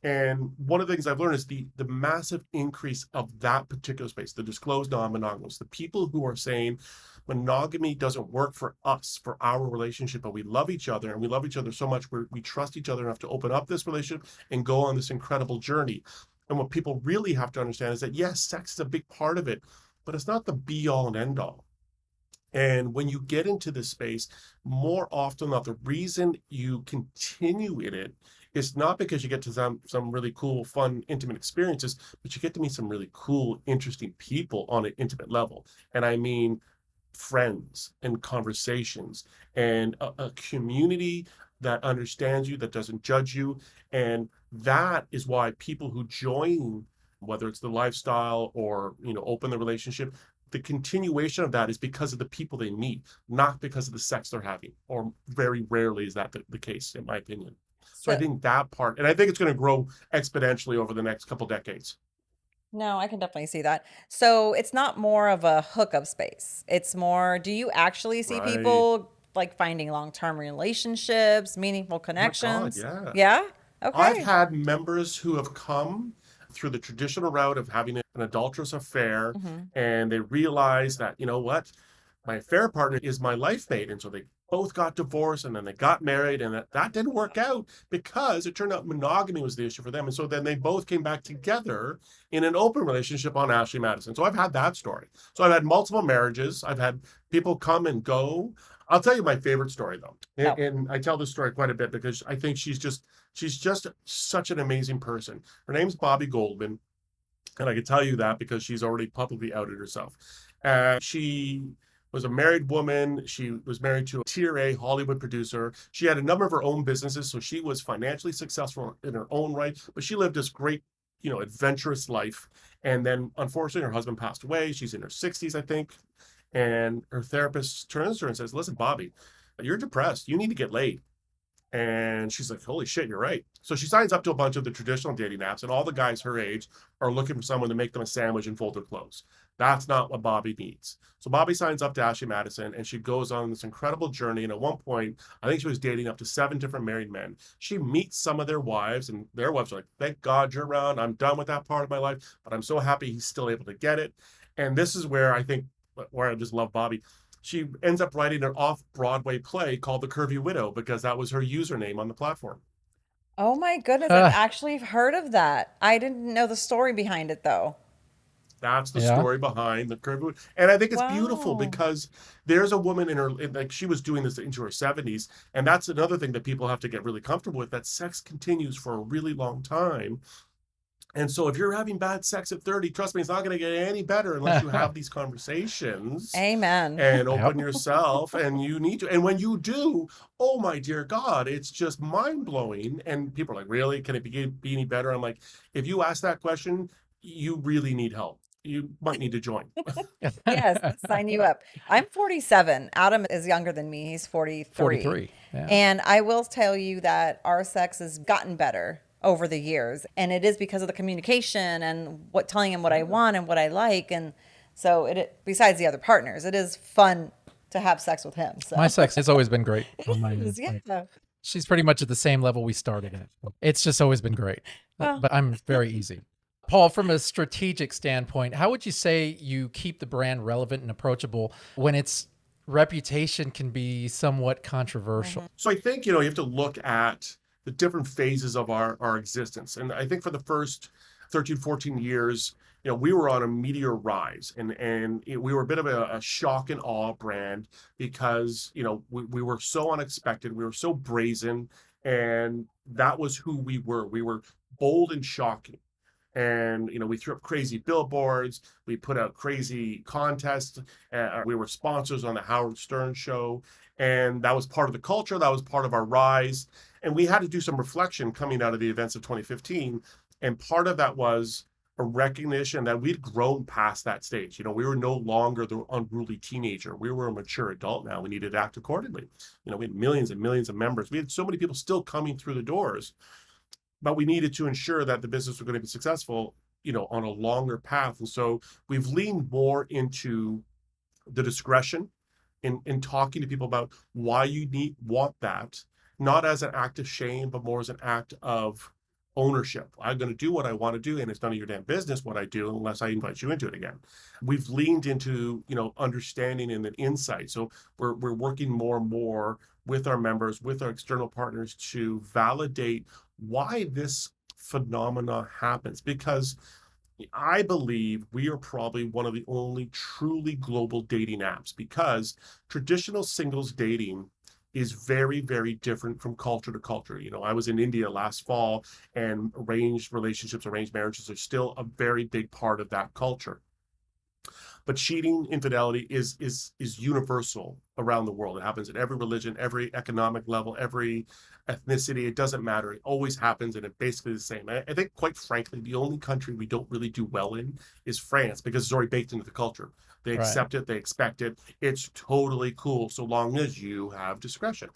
And one of the things I've learned is the massive increase of that particular space, the disclosed non-monogamous, the people who are saying monogamy doesn't work for us, for our relationship, but we love each other and we love each other so much we trust each other enough to open up this relationship and go on this incredible journey. And what people really have to understand is that yes, sex is a big part of it, but it's not the be all and end all. And when you get into this space, more often than not, the reason you continue in it is not because you get to some really cool, fun, intimate experiences, but you get to meet some really cool, interesting people on an intimate level. And I mean friends and conversations and a community that understands you, that doesn't judge you. And that is why people who join, whether it's the lifestyle or, open the relationship, the continuation of that is because of the people they meet, not because of the sex they're having, or very rarely is that the case, in my opinion. So I think that part, and I think it's going to grow exponentially over the next couple decades. No, I can definitely see that. So it's not more of a hookup space. It's more, do you actually see Right. people like finding long-term relationships, meaningful Oh my God, connections? yeah. Yeah? I've Okay. had members who have come through the traditional route of having an adulterous affair, Hmm. and they realize that, you know what, my affair partner is my life mate. And so they both got divorced and then they got married, and that didn't work out because it turned out monogamy was the issue for them. And so then they both came back together in an open relationship on Ashley Madison. So I've had that story. So I've had multiple marriages. I've had people come and go. I'll tell you my favorite story though. And, Oh. and I tell this story quite a bit because I think she's just such an amazing person. Her name's Bobby Goldman. And I can tell you that because she's already publicly outed herself. She was a married woman. She was married to a tier A Hollywood producer. She had a number of her own businesses, so she was financially successful in her own right, but she lived this great, adventurous life. And then unfortunately, her husband passed away. She's in her 60s, I think. And her therapist turns to her and says, "Listen, Bobby, you're depressed. You need to get laid." And she's like, "Holy shit, you're right." So she signs up to a bunch of the traditional dating apps, and all the guys her age are looking for someone to make them a sandwich and fold their clothes. That's not what Bobby needs. So Bobby signs up to Ashley Madison, and she goes on this incredible journey. And at one point, I think she was dating up to 7 different married men. She meets some of their wives, and their wives are like, "Thank God you're around. I'm done with that part of my life, but I'm so happy he's still able to get it." And this is where I think, where I just love Bobby. She ends up writing an off-Broadway play called The Curvy Widow because that was her username on the platform. Oh my goodness, I've Uh, actually heard of that. I didn't know the story behind it though. That's the yeah. story behind The Curvy Widow. And I think it's beautiful Wow. because there's a woman like she was doing this into her 70s. And that's another thing that people have to get really comfortable with, that sex continues for a really long time. And so if you're having bad sex at 30, trust me, it's not going to get any better unless you have these conversations Amen. and Yep. open yourself. And you need to. And when you do, oh my dear God, it's just mind blowing. And people are like, "Really? Can it be any better?" I'm like, if you ask that question, you really need help. You might need to join. Yes, let's sign you up. I'm 47. Adam is younger than me. He's 43. 43. Yeah. And I will tell you that our sex has gotten better over the years. And it is because of the communication and telling him what I want and what I like. And so besides the other partners, it is fun to have sex with him. My So sex has always been great on my it end. is, yeah. Like, she's pretty much at the same level we started at. It's just always been great. Well, But I'm very easy. Paul, from a strategic standpoint, how would you say you keep the brand relevant and approachable when its reputation can be somewhat controversial? So I think, you have to look at the different phases of our existence. And I think for the first 13, 14 years, we were on a meteor rise, and we were a bit of a shock and awe brand because, we were so unexpected. We were so brazen, and that was who we were. We were bold and shocking. And we threw up crazy billboards, we put out crazy contests, we were sponsors on the Howard Stern show, and that was part of the culture, that was part of our rise. And we had to do some reflection coming out of the events of 2015, and part of that was a recognition that we'd grown past that stage. We were no longer the unruly teenager. We were a mature adult now. We needed to act accordingly. We had millions and millions of members. We had so many people still coming through the doors. but we needed to ensure that the business was going to be successful, on a longer path. And so we've leaned more into the discretion in talking to people about why you want that, not as an act of shame, but more as an act of ownership. I'm going to do what I want to do, and it's none of your damn business what I do unless I invite you into it again. We've leaned into, understanding and an insight. So we're working more and more with our members, with our external partners, to validate why this phenomena happens, because I believe we are probably one of the only truly global dating apps, because traditional singles dating is very, very different from culture to culture. I was in India last fall, and arranged relationships, arranged marriages are still a very big part of that culture. But cheating, infidelity is universal around the world. It happens in every religion, every economic level, every ethnicity. It doesn't matter. It always happens, and it's basically the same. I think, quite frankly, the only country we don't really do well in is France, because it's already baked into the culture. They Right. accept it, they expect it. It's totally cool so long as you have discretion.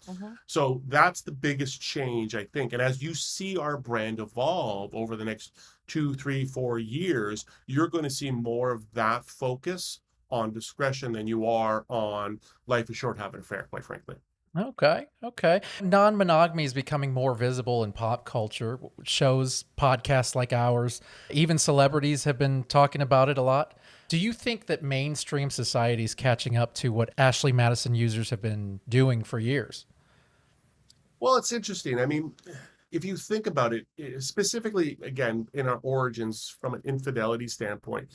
So that's the biggest change, I think. And as you see our brand evolve over the next 2, 3, 4 years, you're going to see more of that focus on discretion than you are on life is short, have an affair, quite frankly. Okay. Okay. Non monogamy is becoming more visible in pop culture. Shows, podcasts like ours, even celebrities have been talking about it a lot. Do you think that mainstream society is catching up to what Ashley Madison users have been doing for years? Well, it's interesting. I mean, if you think about it, specifically, again, in our origins from an infidelity standpoint,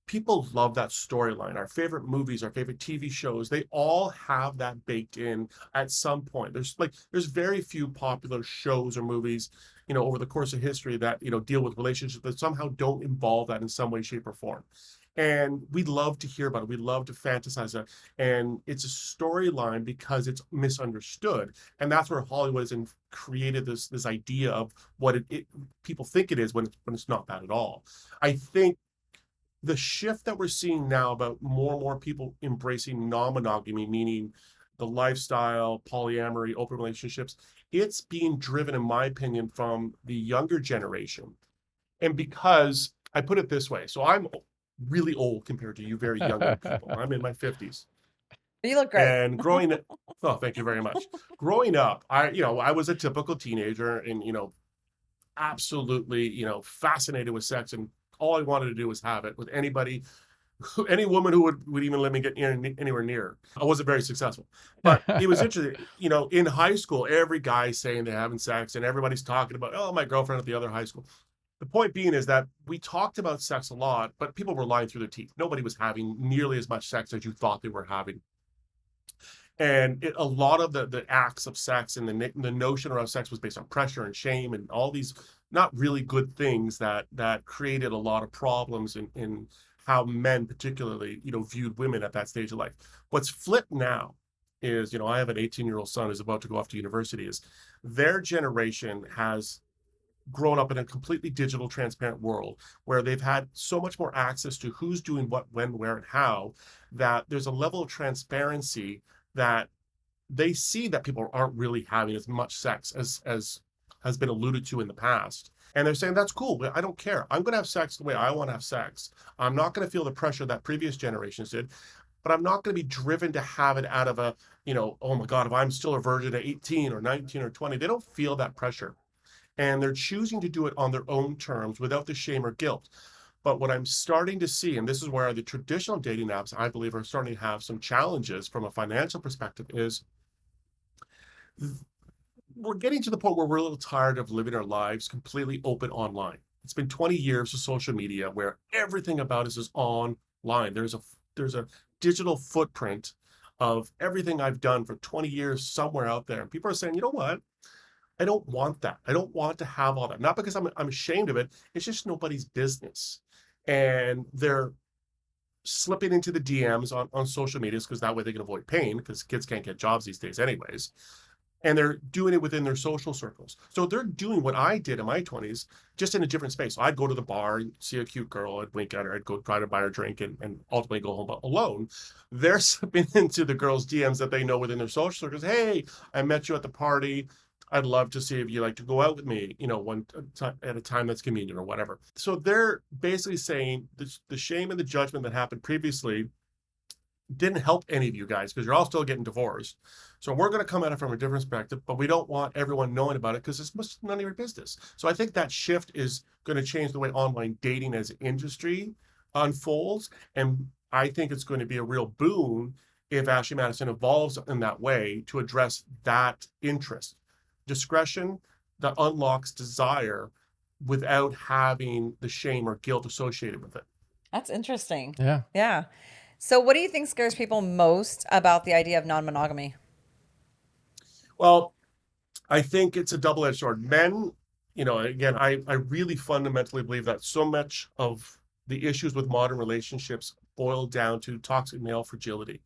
people love that storyline. Our favorite movies, our favorite TV shows, they all have that baked in at some point. There's very few popular shows or movies, over the course of history that, deal with relationships that somehow don't involve that in some way, shape, or form. And we love to hear about it. We love to fantasize it. And it's a storyline because it's misunderstood. And that's where Hollywood has created this idea of what people think it is, when it's not that at all. I think the shift that we're seeing now about more and more people embracing non-monogamy, meaning the lifestyle, polyamory, open relationships, it's being driven, in my opinion, from the younger generation. And because I put it this way, so I'm really old compared to you very younger people. I'm in my 50s. You look great. And growing up, oh, thank you very much. Growing up, I was a typical teenager, and, absolutely, fascinated with sex, and all I wanted to do was have it with anybody, any woman who would even let me get anywhere near. I wasn't very successful, but it was interesting. In high school, every guy's saying they're having sex, and everybody's talking about, oh, my girlfriend at the other high school. The point being is that we talked about sex a lot, but people were lying through their teeth. Nobody was having nearly as much sex as you thought they were having. And a lot of the acts of sex and the notion around sex was based on pressure and shame and all these not really good things that created a lot of problems in how men particularly, viewed women at that stage of life. What's flipped now is, I have an 18-year-old son who's about to go off to university, is their generation has grown up in a completely digital, transparent world where they've had so much more access to who's doing what, when, where, and how, that there's a level of transparency that they see that people aren't really having as much sex as has been alluded to in the past. And they're saying, that's cool, but I don't care. I'm going to have sex the way I want to have sex. I'm not going to feel the pressure that previous generations did, but I'm not going to be driven to have it out of a, oh my God, if I'm still a virgin at 18 or 19 or 20, they don't feel that pressure. And they're choosing to do it on their own terms without the shame or guilt. But what I'm starting to see, and this is where the traditional dating apps, I believe, are starting to have some challenges from a financial perspective, is we're getting to the point where we're a little tired of living our lives completely open online. It's been 20 years of social media where everything about us is online. There's a digital footprint of everything I've done for 20 years somewhere out there. And people are saying, you know what? I don't want that. I don't want to have all that. Not because I'm ashamed of it. It's just nobody's business. And they're slipping into the DMs on social medias because that way they can avoid pain, because kids can't get jobs these days anyways. And they're doing it within their social circles. So they're doing what I did in my 20s, just in a different space. So I'd go to the bar, see a cute girl, I'd wink at her, I'd go try to buy her a drink, and ultimately go home alone. They're slipping into the girls' DMs that they know within their social circles. Hey, I met you at the party. I'd love to see if you like to go out with me, one at a time that's convenient or whatever. So they're basically saying the shame and the judgment that happened previously didn't help any of you guys because you're all still getting divorced. So we're going to come at it from a different perspective, but we don't want everyone knowing about it because it's none of your business. So I think that shift is going to change the way online dating as an industry unfolds. And I think it's going to be a real boon if Ashley Madison evolves in that way to address that interest. Discretion that unlocks desire without having the shame or guilt associated with it. That's interesting. Yeah. Yeah. So what do you think scares people most about the idea of non-monogamy? Well, I think it's a double-edged sword. Men, again, I really fundamentally believe that so much of the issues with modern relationships boil down to toxic male fragility.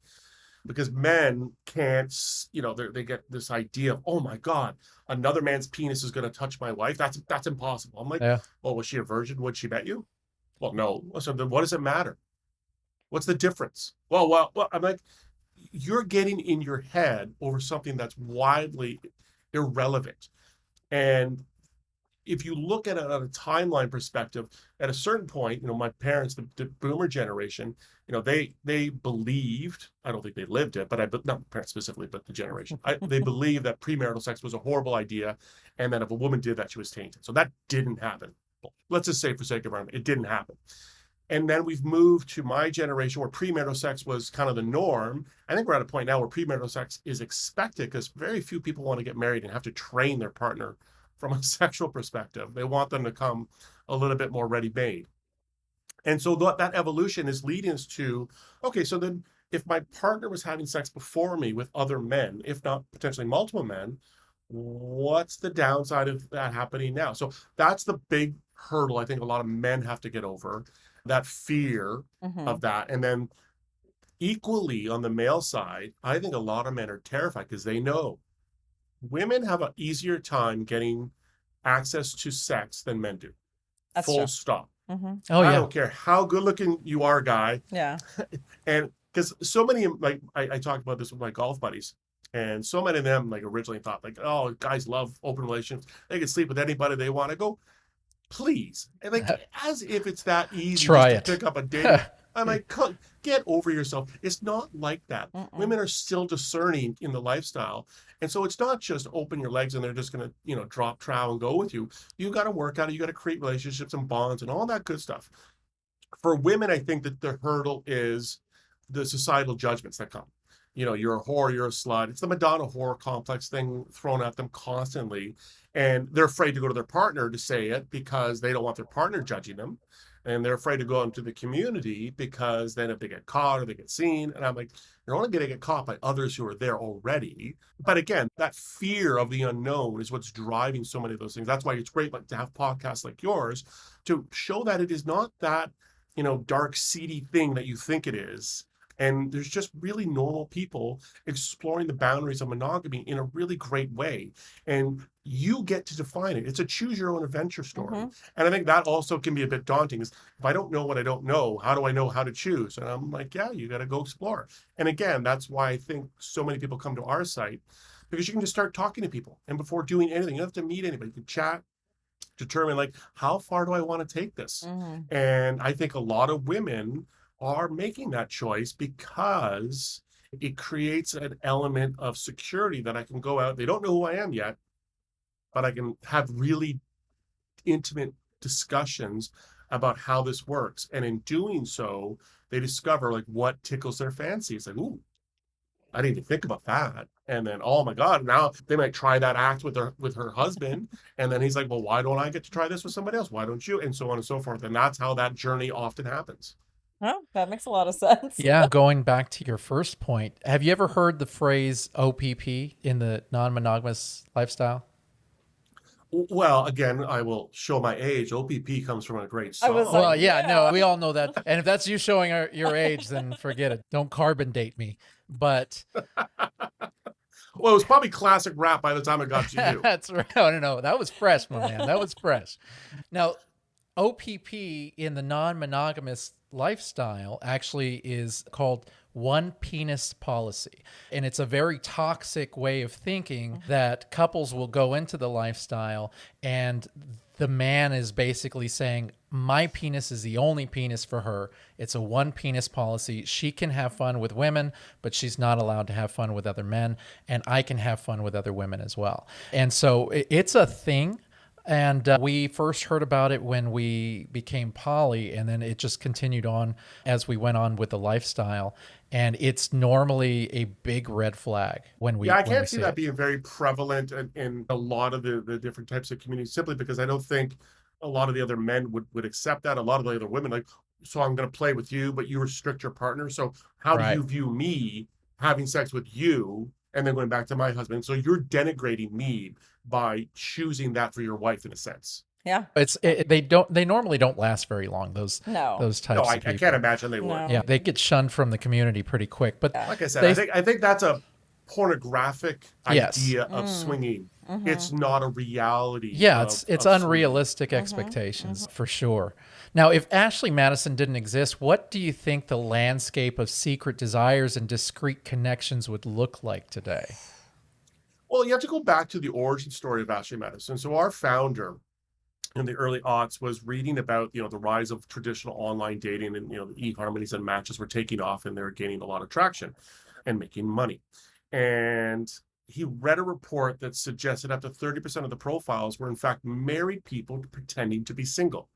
Because men can't, they get this idea of, oh my God, another man's penis is going to touch my wife. That's impossible. I'm like, Yeah. well, was she a virgin? Would she met you? Well, no. So then what does it matter? What's the difference? Well, I'm like, you're getting in your head over something that's widely irrelevant. And if you look at it on a timeline perspective, at a certain point, my parents, the boomer generation, they believed, I don't think they lived it, but not parents specifically, but the generation, they believed that premarital sex was a horrible idea. And that if a woman did that, she was tainted. So that didn't happen. Let's just say for sake of argument, it didn't happen. And then we've moved to my generation where premarital sex was kind of the norm. I think we're at a point now where premarital sex is expected because very few people want to get married and have to train their partner from a sexual perspective. They want them to come a little bit more ready-made. And so that evolution is leading us to, okay, so then if my partner was having sex before me with other men, if not potentially multiple men, what's the downside of that happening now? So that's the big hurdle I think a lot of men have to get over. That fear of that. And then equally on the male side, I think a lot of men are terrified because they know women have an easier time getting access to sex than men do. That's Full true. stop. Oh, I yeah. don't care how good looking you are, guy. Yeah. And because so many, like I talked about this with my golf buddies, and so many of them like originally thought like, oh, guys love open relationships. They can sleep with anybody they want to go. Please. And like, as if it's that easy Try just to it. pick up a date. I'm like, get over yourself. It's not like that. Women are still discerning in the lifestyle. And so it's not just open your legs and they're just going to, drop trowel and go with you. You got to work at it. You got to create relationships and bonds and all that good stuff. For women, I think that the hurdle is the societal judgments that come. You're a whore, you're a slut. It's the Madonna whore complex thing thrown at them constantly. And they're afraid to go to their partner to say it because they don't want their partner judging them. And they're afraid to go into the community because then if they get caught or they get seen, and I'm like, you're only going to get caught by others who are there already. But again, that fear of the unknown is what's driving so many of those things. That's why it's great to have podcasts like yours to show that it is not that, dark, seedy thing that you think it is. And there's just really normal people exploring the boundaries of monogamy in a really great way. And you get to define it. It's a choose your own adventure story. And I think that also can be a bit daunting. Is if I don't know what I don't know, how do I know how to choose? And I'm like, yeah, you got to go explore. And again, that's why I think so many people come to our site, because you can just start talking to people. And before doing anything, you don't have to meet anybody. You can chat, determine like, how far do I want to take this? And I think a lot of women are making that choice because it creates an element of security that I can go out. They don't know who I am yet, but I can have really intimate discussions about how this works. And in doing so, they discover like what tickles their fancy. It's like, ooh, I didn't even think about that. And then, oh my God, now they might try that act with her husband. And then he's like, well, why don't I get to try this with somebody else? Why don't you? And so on and so forth. And that's how that journey often happens. Oh, that makes a lot of sense. Yeah, going back to your first point, have you ever heard the phrase OPP in the non-monogamous lifestyle? Well, again, I will show my age. OPP comes from a great I song. was like, Well, yeah, yeah. no, we all know that. And if that's you showing your age, then forget it. Don't carbon date me. But Well, it was probably classic rap by the time it got to you. that's right. No. That was fresh, my man. That was fresh. Now, OPP in the non-monogamous lifestyle actually is called one penis policy. And it's a very toxic way of thinking that couples will go into the lifestyle and the man is basically saying, my penis is the only penis for her. It's a one penis policy. She can have fun with women, but she's not allowed to have fun with other men. And I can have fun with other women as well. And so it's a thing. And we first heard about it when we became poly, and then it just continued on as we went on with the lifestyle. And it's normally a big red flag when we. Yeah, I when can't we see see that it. being very prevalent in a lot of the different types of communities, simply because I don't think a lot of the other men would accept that. A lot of the other women, like, so I'm going to play with you, but you restrict your partner. So how do Right. you view me having sex with you and then going back to my husband? So you're denigrating me by choosing that for your wife in a sense. Yeah. They normally don't last very long. Those No. those No, types I of people. can't imagine they would. No. Yeah, they get shunned from the community pretty quick. But Yeah. Like I said, they, I think that's a pornographic Yes. idea of swinging. It's not a reality. yeah, of it's swinging. unrealistic expectations for sure. Now, if Ashley Madison didn't exist, what do you think the landscape of secret desires and discrete connections would look like today? Well, you have to go back to the origin story of Ashley Madison. So our founder in the early aughts was reading about, the rise of traditional online dating, and, the eHarmonies and matches were taking off and they were gaining a lot of traction and making money. And he read a report that suggested up to 30% of the profiles were in fact married people pretending to be single.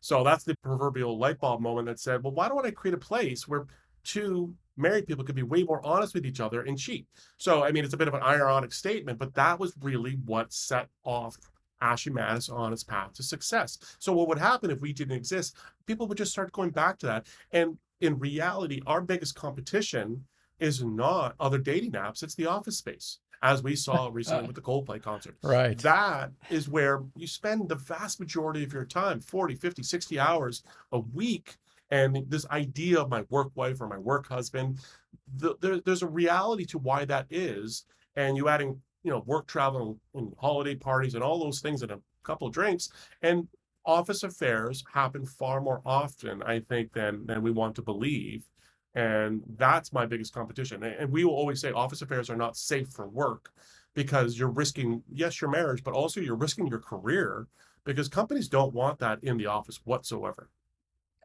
So that's the proverbial light bulb moment that said, well, why don't I create a place where two married people could be way more honest with each other and cheat? So, I mean, it's a bit of an ironic statement, but that was really what set off Ashley Madison on its path to success. So what would happen if we didn't exist? People would just start going back to that. And in reality, our biggest competition is not other dating apps, it's the office space, as we saw recently with the Coldplay concert. Right. That is where you spend the vast majority of your time, 40, 50, 60 hours a week. And this idea of my work wife or my work husband, there's a reality to why that is. And you adding, work travel and holiday parties and all those things and a couple of drinks, and office affairs happen far more often, I think, than we want to believe. And that's my biggest competition. And we will always say office affairs are not safe for work because you're risking, yes, your marriage, but also you're risking your career, because companies don't want that in the office whatsoever.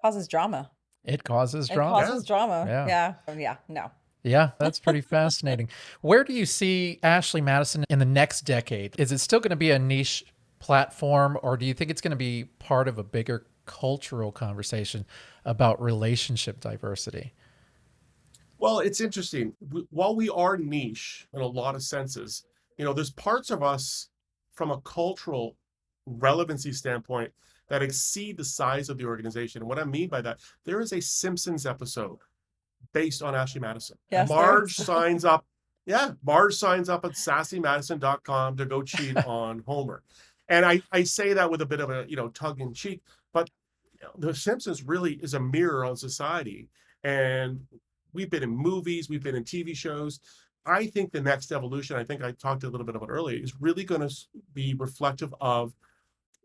Causes drama. It causes It drama. causes drama. Yeah. Yeah. No. Yeah, that's pretty fascinating. Where do you see Ashley Madison in the next decade? Is it still going to be a niche platform, or do you think it's going to be part of a bigger cultural conversation about relationship diversity? Well, it's interesting. While we are niche in a lot of senses, there's parts of us from a cultural relevancy standpoint that exceed the size of the organization. And what I mean by that, there is a Simpsons episode based on Ashley Madison. Yes, Marge signs up. Yeah, Marge signs up at sassymadison.com to go cheat on Homer. And I say that with a bit of a, tongue in cheek, but The Simpsons really is a mirror on society. And we've been in movies, we've been in TV shows. I think the next evolution, I think I talked a little bit about earlier, is really going to be reflective of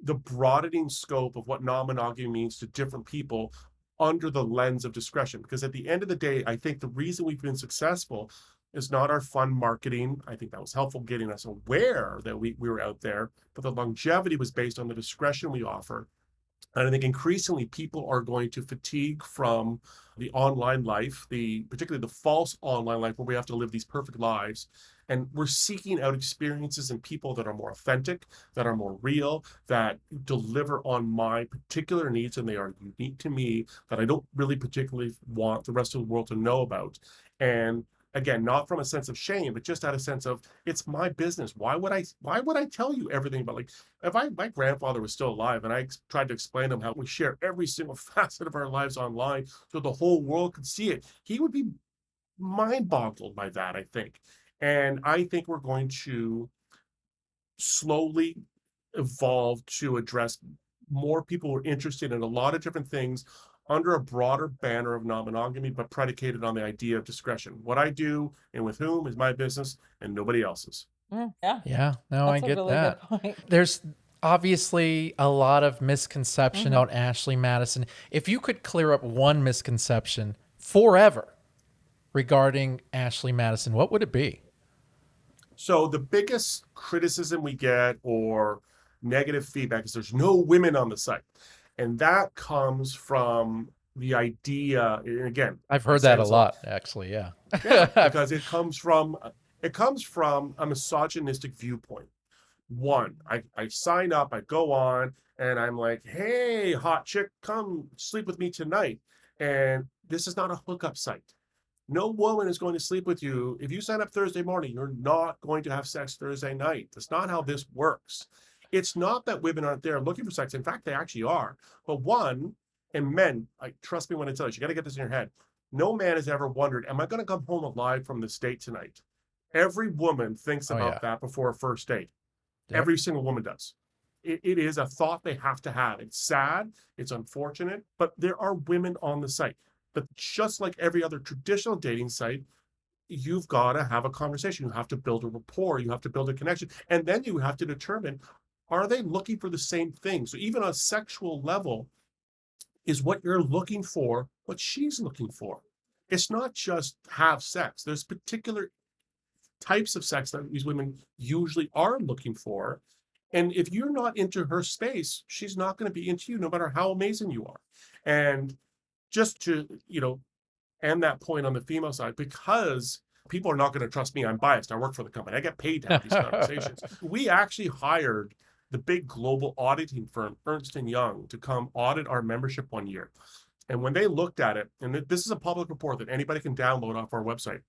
the broadening scope of what non-monogamy means to different people under the lens of discretion. Because at the end of the day, I think the reason we've been successful is not our fun marketing. I think that was helpful getting us aware that we were out there, but the longevity was based on the discretion we offer. And I think increasingly people are going to fatigue from the online life, particularly the false online life where we have to live these perfect lives. And we're seeking out experiences and people that are more authentic, that are more real, that deliver on my particular needs, and they are unique to me, that I don't really particularly want the rest of the world to know about. And again, not from a sense of shame, but just out of a sense of, it's my business. Why would I tell you everything about, like, if my grandfather was still alive and I tried to explain to him how we share every single facet of our lives online so the whole world could see it, he would be mind boggled by that, I think. And I think we're going to slowly evolve to address more people who are interested in a lot of different things under a broader banner of non-monogamy, but predicated on the idea of discretion. What I do and with whom is my business and nobody else's. Yeah. Yeah, no, That's I a get really that. good point. There's obviously a lot of misconception about Ashley Madison. If you could clear up one misconception forever, regarding Ashley Madison, what would it be? So the biggest criticism we get or negative feedback is there's no women on the site. And that comes from the idea, and again, I've I heard say that a this lot, actually. Yeah. yeah, because it comes from a misogynistic viewpoint. One, I sign up, I go on, and I'm like, hey, hot chick, come sleep with me tonight. And this is not a hookup site. No woman is going to sleep with you. If you sign up Thursday morning, you're not going to have sex Thursday night. That's not how this works. It's not that women aren't there looking for sex. In fact, they actually are. But one, and men, like, trust me when I tell you got to get this in your head. No man has ever wondered, am I going to come home alive from this date tonight? Every woman thinks Oh, about yeah. that before a first date. Yep. Every single woman does. It is a thought they have to have. It's sad, it's unfortunate, but there are women on the site. But just like every other traditional dating site, you've got to have a conversation. You have to build a rapport. You have to build a connection. And then you have to determine, are they looking for the same thing? So even on a sexual level, is what you're looking for what she's looking for? It's not just have sex. There's particular types of sex that these women usually are looking for. And if you're not into her space, she's not going to be into you, no matter how amazing you are. And just to, end that point on the female side, because people are not going to trust me. I'm biased. I work for the company. I get paid to have these conversations. We actually hired the big global auditing firm, Ernst & Young, to come audit our membership one year. And when they looked at it, and this is a public report that anybody can download off our website,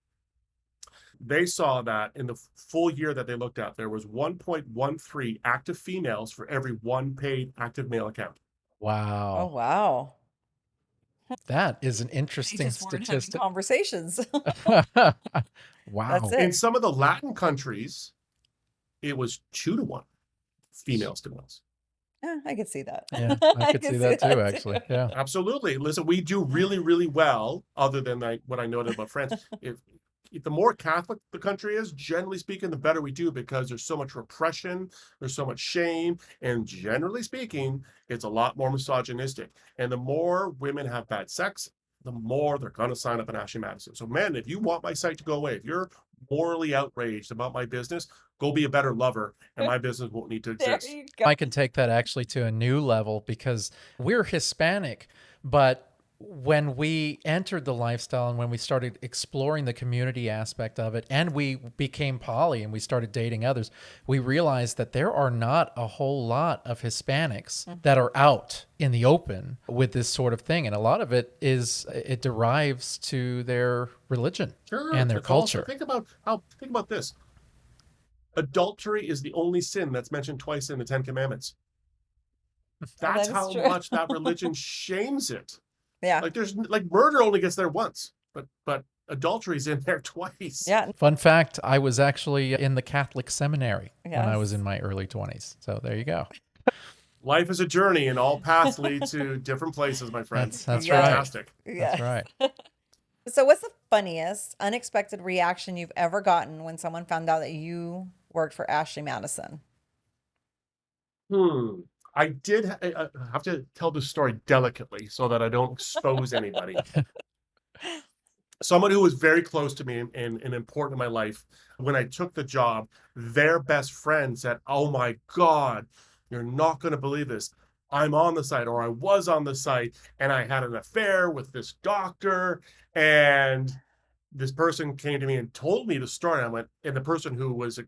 they saw that in the full year that they looked at, there was 1.13 active females for every one paid active male account. Oh, Wow. wow. That is an They interesting just weren't having statistic. conversations. Wow. That's it. In some of the Latin countries, it was 2-to-1 females to males. Yeah, I could see that. Yeah, I could see that too, actually. Yeah. Absolutely. Listen, we do really, really well, other than what I noted about France. If the more Catholic the country is, generally speaking, the better we do, because there's so much repression, there's so much shame, and generally speaking, it's a lot more misogynistic. And the more women have bad sex, the more they're going to sign up in Ashley Madison. So men, if you want my site to go away, if you're morally outraged about my business, go be a better lover, and my business won't need to There exist. you go. I can take that actually to a new level, because we're Hispanic, but when we entered the lifestyle and when we started exploring the community aspect of it, and we became poly and we started dating others, we realized that there are not a whole lot of Hispanics that are out in the open with this sort of thing. And a lot of it derives to their religion and their culture. Think about this. Adultery is the only sin that's mentioned twice in the 10 Commandments. That's how much that religion shames it. Yeah. Like murder only gets there once, but adultery's in there twice. Yeah. Fun fact, I was actually in the Catholic seminary when I was Yes. in my early 20s. So there you go. Life is a journey, and all paths lead to different places, my friend. That's right. Fantastic. Yeah. That's right. So what's the funniest, unexpected reaction you've ever gotten when someone found out that you worked for Ashley Madison? I did have to tell the story delicately so that I don't expose anybody. Someone who was very close to me and important in my life, when I took the job, their best friend said, "Oh my God, you're not going to believe this. I'm on the site, or I was on the site, and I had an affair with this doctor." And this person came to me and told me the story. I went, and the person who was,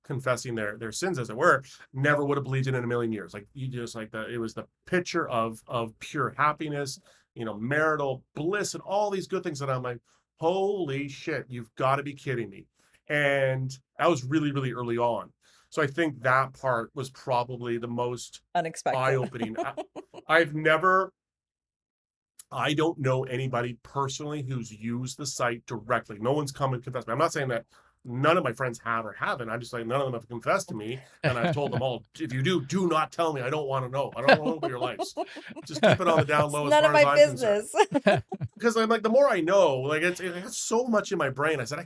confessing their sins, as it were, never would have believed it in a million years. Like, you just it was the picture of pure happiness, marital bliss, and all these good things. And I'm like, holy shit, you've got to be kidding me. And that was really, really early on. So I think that part was probably the most Unexpected. eye-opening. I don't know anybody personally who's used the site directly. No one's come and confessed me. I'm not saying that none of my friends have or haven't. I'm just saying none of them have confessed to me. And I've told them all, if you do not tell me. I don't want to know. I don't want to know about your lives. Just keep it on the down low. None of my business. Because I'm like, the more I know, it has so much in my brain. I said, I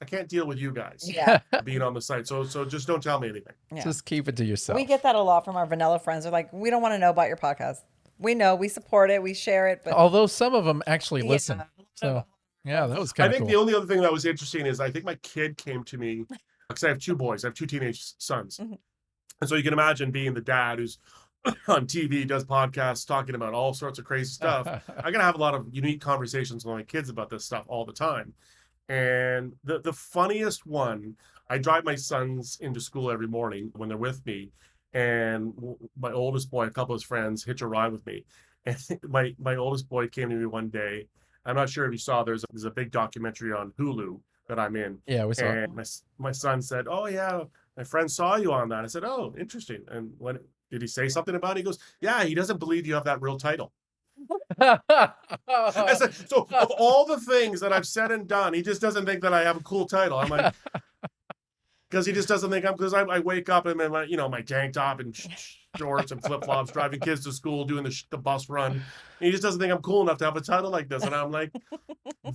can't deal with you guys. Yeah. Being on the site. So just don't tell me anything. Yeah. Just keep it to yourself. We get that a lot from our vanilla friends. They're like, we don't want to know about your podcast. We know, we support it, we share it, but Although some of them actually listen. So Yeah, that was I kind of think cool. the only other thing that was interesting is I think my kid came to me because I have two boys. I have two teenage sons. Mhm. And so you can imagine being the dad who's on TV, does podcasts talking about all sorts of crazy stuff. I got to have a lot of unique conversations with my kids about this stuff all the time. And the funniest one, I drive my sons into school every morning when they're with me. And my oldest boy, a couple of his friends, hitch a ride with me. And my oldest boy came to me one day. I'm not sure if you saw, there's a big documentary on Hulu that I'm in. Yeah, we saw it. And my son said, "Oh yeah, my friend saw you on that." I said, "Oh, interesting." And when did he say something about it? He goes, "Yeah, he doesn't believe you have that real title." I said, "So of all the things that I've said and done, he just doesn't think that I have a cool title." I'm like, because he just doesn't think I'm, because I wake up and my, my tank top and shorts and flip flops, driving kids to school, doing the bus run. And he just doesn't think I'm cool enough to have a title like this. And I'm like,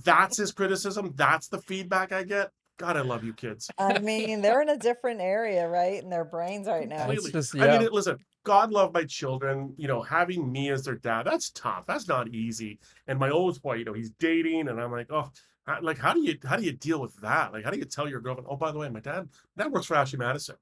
that's his criticism. That's the feedback I get. God, I love you kids. I mean, they're in a different area, right? In their brains right now. Completely. It's just, I yeah. mean, listen, God love my children. Having me as their dad, that's tough. That's not easy. And my oldest boy, he's dating, and I'm like, oh, like how do you deal with that? Like, how do you tell your girlfriend, oh, by the way, my dad works for Ashley Madison.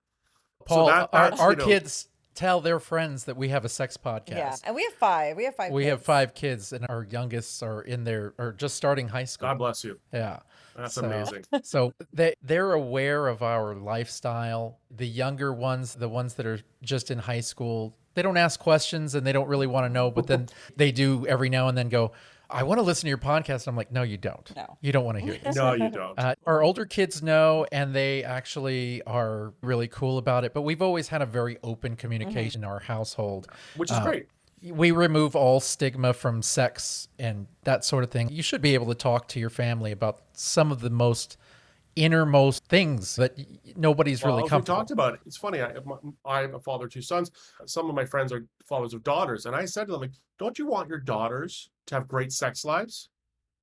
Paul, So our kids tell their friends that we have a sex podcast. Yeah, and we have five. We have five. We kids. have 5 kids, and our youngest are just starting high school. God bless you. Yeah. That's amazing. So they're aware of our lifestyle. The younger ones, the ones that are just in high school, they don't ask questions and they don't really want to know, but then they do every now and then go, "I want to listen to your podcast." I'm like, "No, you don't. No. You don't want to hear this." No, you don't. Our older kids know, and they actually are really cool about it. But we've always had a very open communication in our household. Which is great. We remove all stigma from sex and that sort of thing. You should be able to talk to your family about some of the most innermost things that nobody's really We comfortable. talked about it. It's funny. I'm a father of 2 sons. Some of my friends are fathers of daughters, and I said to them, like, "Don't you want your daughters to have great sex lives?"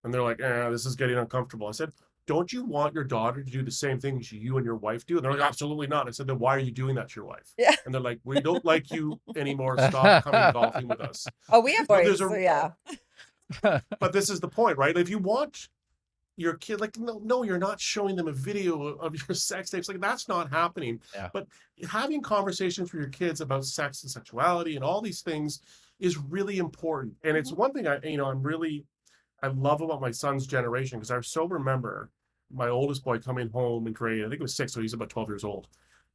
And they're like, "This is getting uncomfortable." I said, "Don't you want your daughter to do the same things you and your wife do?" And they're like, "Absolutely not." I said, "Then why are you doing that to your wife?" Yeah. And they're like, "We don't like you anymore. Stop coming golfing with us." Oh, we have boys. There's So yeah. But this is the point, right? If you want your kid, like, no, you're not showing them a video of your sex tapes. Like, that's not happening. Yeah. But having conversations with your kids about sex and sexuality and all these things is really important. And it's one thing I love about my son's generation, because I so remember my oldest boy coming home in grade, I think it was 6, so he's about 12 years old.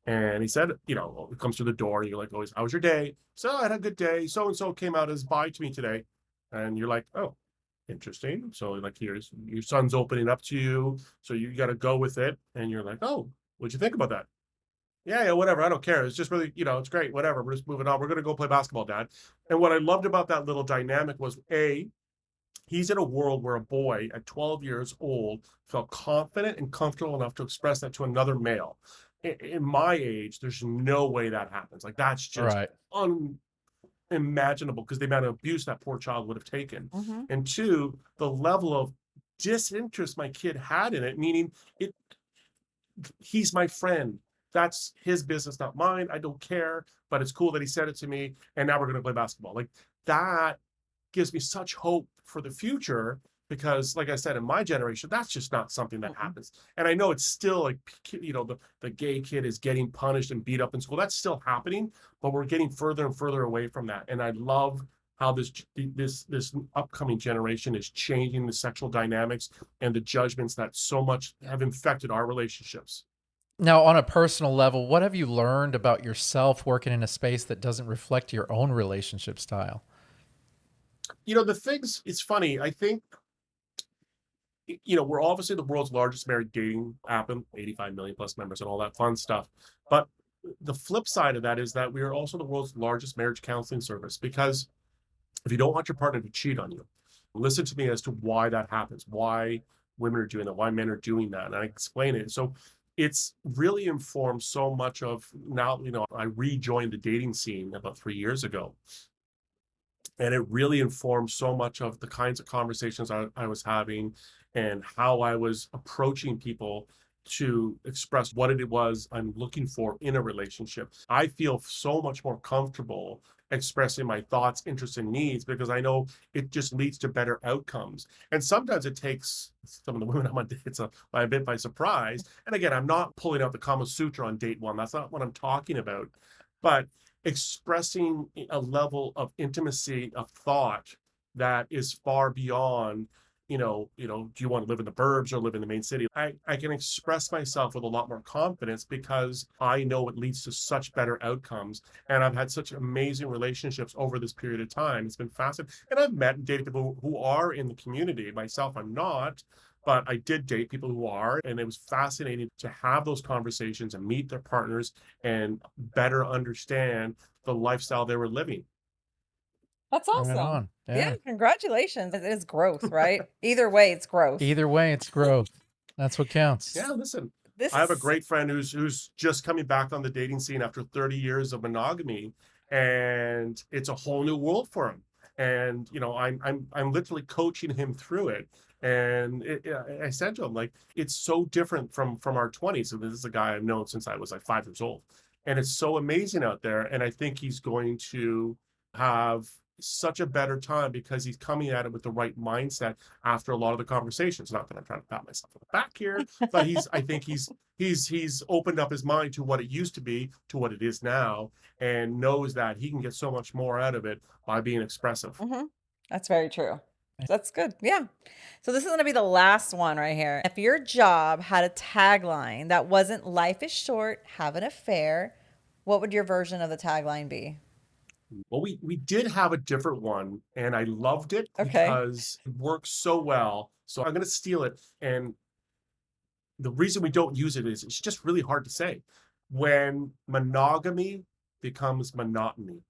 And he said, he comes to the door and you're like, always, "How was your day?" "So I had a good day. So-and-so came out as bi to me today." And you're like, "Oh, interesting." So like, here's your son's opening up to you. So you got to go with it. And you're like, "Oh, what'd you think about that?" Yeah, whatever. I don't care. It's just really, it's great. Whatever. We're just moving on. We're going to go play basketball, Dad. And what I loved about that little dynamic was, he's in a world where a boy at 12 years old felt confident and comfortable enough to express that to another male. In my age, there's no way that happens. Like, that's just Right. unimaginable, because the amount of abuse that poor child would have taken. Mhm. And 2, the level of disinterest my kid had in it, meaning he's my friend. That's his business, not mine. I don't care, but it's cool that he said it to me. And now we're going to play basketball. Like, that gives me such hope for the future, because, like I said, in my generation, that's just not something that happens. And I know it's still like, the gay kid is getting punished and beat up in school. That's still happening, but we're getting further and further away from that. And I love how this upcoming generation is changing the sexual dynamics and the judgments that so much have infected our relationships. Now, on a personal level, what have you learned about yourself working in a space that doesn't reflect your own relationship style? The things, it's funny. I think, we're obviously the world's largest married dating app, and 85 million plus members and all that fun stuff. But the flip side of that is that we are also the world's largest marriage counseling service, because if you don't want your partner to cheat on you, listen to me as to why that happens, why women are doing that, why men are doing that. And I explain it. So it's really informed so much of now, I rejoined the dating scene about 3 years ago. And it really informed so much of the kinds of conversations I was having and how I was approaching people. to express what it was I'm looking for in a relationship. I feel so much more comfortable expressing my thoughts, interests, and needs because I know it just leads to better outcomes. And sometimes it takes some of the women I'm on dates by a bit by surprise. And again, I'm not pulling out the Kama Sutra on date one. That's not what I'm talking about. But expressing a level of intimacy of thought that is far beyond do you want to live in the burbs or live in the main city? I can express myself with a lot more confidence because I know it leads to such better outcomes. And I've had such amazing relationships over this period of time. It's been fascinating. And I've met and dated people who are in the community. Myself, I'm not, but I did date people who are. And it was fascinating to have those conversations and meet their partners and better understand the lifestyle they were living. That's Right awesome. on. Yeah, Yeah. congratulations. It is growth, right? Either way, it's growth. Either way, it's growth. That's what counts. Yeah, listen, This I have a is great friend who's just coming back on the dating scene after 30 years of monogamy, and it's a whole new world for him. And I'm literally coaching him through it. And I said to him, like, it's so different from our 20s. And this is a guy I've known since I was like 5 years old, and it's so amazing out there. And I think he's going to have such a better time because he's coming at it with the right mindset after a lot of the conversations. Not that I'm trying to pat myself on the back here, but I think he's opened up his mind to what it used to be to what it is now, and knows that he can get so much more out of it by being expressive. hmm That's very true. That's good. Yeah. So this is going to be the last one right here. If your job had a tagline that wasn't "Life is short, have an affair," what would your version of the tagline be? Well, we did have a different one, and I loved it Okay. because it works so well. So I'm going to steal it. And the reason we don't use it is it's just really hard to say. When monogamy becomes monotony.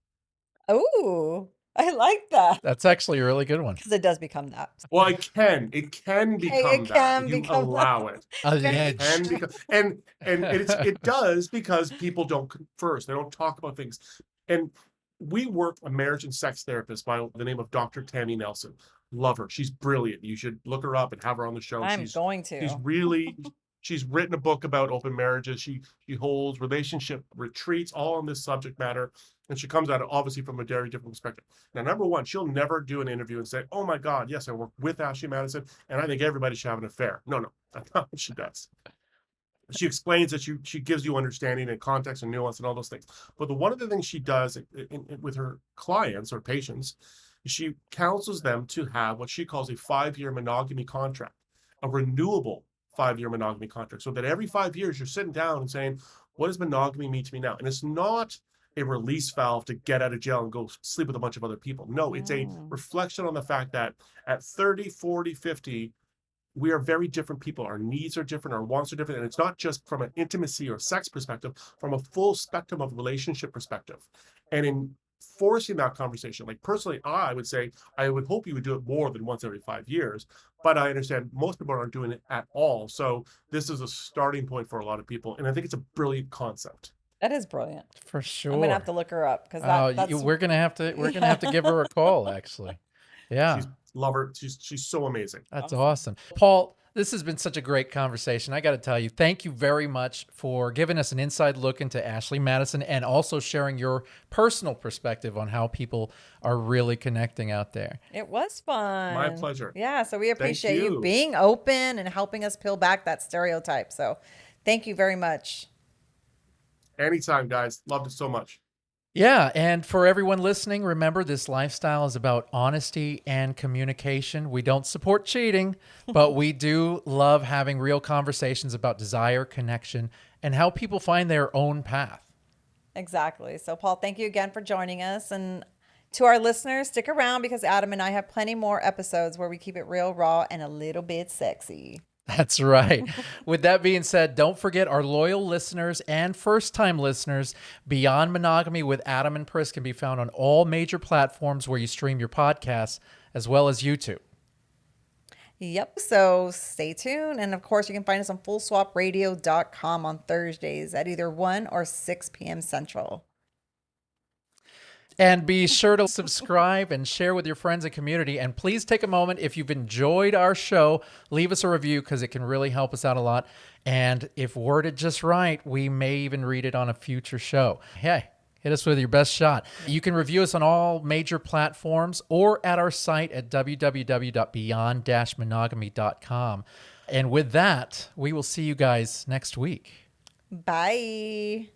Oh, I like that That's actually a really good one. because it does become that. Well, it can Okay, become it that if can you become that. allow it. It can Alleged. become, and it does because people don't converse. They don't talk about things. And we work a marriage and sex therapist by the name of Dr. Tammy Nelson. Love her. She's brilliant. You should look her up and have her on the show. I'm going She's to. really she's written a book about open marriages. She holds relationship retreats all on this subject matter. And she comes at it obviously from a very different perspective. Now, number one, she'll never do an interview and say, "Oh my God, yes, I work with Ashley Madison, and I think everybody should have an affair." No, that's not what she does. She explains that she gives you understanding and context and nuance and all those things. But one of the things she does with her clients or patients, she counsels them to have what she calls a 5-year monogamy contract, a renewable 5-year monogamy contract, so that every 5 years you're sitting down and saying, "What does monogamy mean to me now?" And it's not a release valve to get out of jail and go sleep with a bunch of other people. No, it's a Mm. reflection on the fact that at 30, 40, 50, we are very different people. Our needs are different, our wants are different. And it's not just from an intimacy or sex perspective, from a full spectrum of relationship perspective. And in forcing that conversation, like personally, I would say, I would hope you would do it more than once every 5 years, but I understand most people aren't doing it at all. So this is a starting point for a lot of people. And I think it's a brilliant concept. That is brilliant. For I'm gonna sure. have to look her up because Oh, that's we're gonna have to give her a call, actually. Yeah, She's love her. She's so amazing. that's awesome. awesome. Paul, this has been such a great conversation. I got to tell you, thank you very much for giving us an inside look into Ashley Madison and also sharing your personal perspective on how people are really connecting out there. It was fun. My pleasure. Yeah, so we appreciate you you. being open and helping us peel back that stereotype. So thank you very much. Anytime, guys. Loved it so much. Yeah, and for everyone listening, remember this lifestyle is about honesty and communication. We don't support cheating, but we do love having real conversations about desire, connection, and how people find their own path. Exactly. So, Paul, thank you again for joining us. And to our listeners, stick around because Adam and I have plenty more episodes where we keep it real, raw, and a little bit sexy. That's right. With that being said, don't forget our loyal listeners and first-time listeners, Beyond Monogamy with Adam and Pris can be found on all major platforms where you stream your podcasts, as well as YouTube. Yep. So stay tuned. And of course, you can find us on fullswapradio.com on Thursdays at either 1 or 6 p.m. Central. And be sure to subscribe and share with your friends and community. And please take a moment, if you've enjoyed our show, leave us a review because it can really help us out a lot. And if worded just right, we may even read it on a future show. Hey, hit us with your best shot. You can review us on all major platforms or at our site at www.beyond-monogamy.com. And with that, we will see you guys next week. Bye.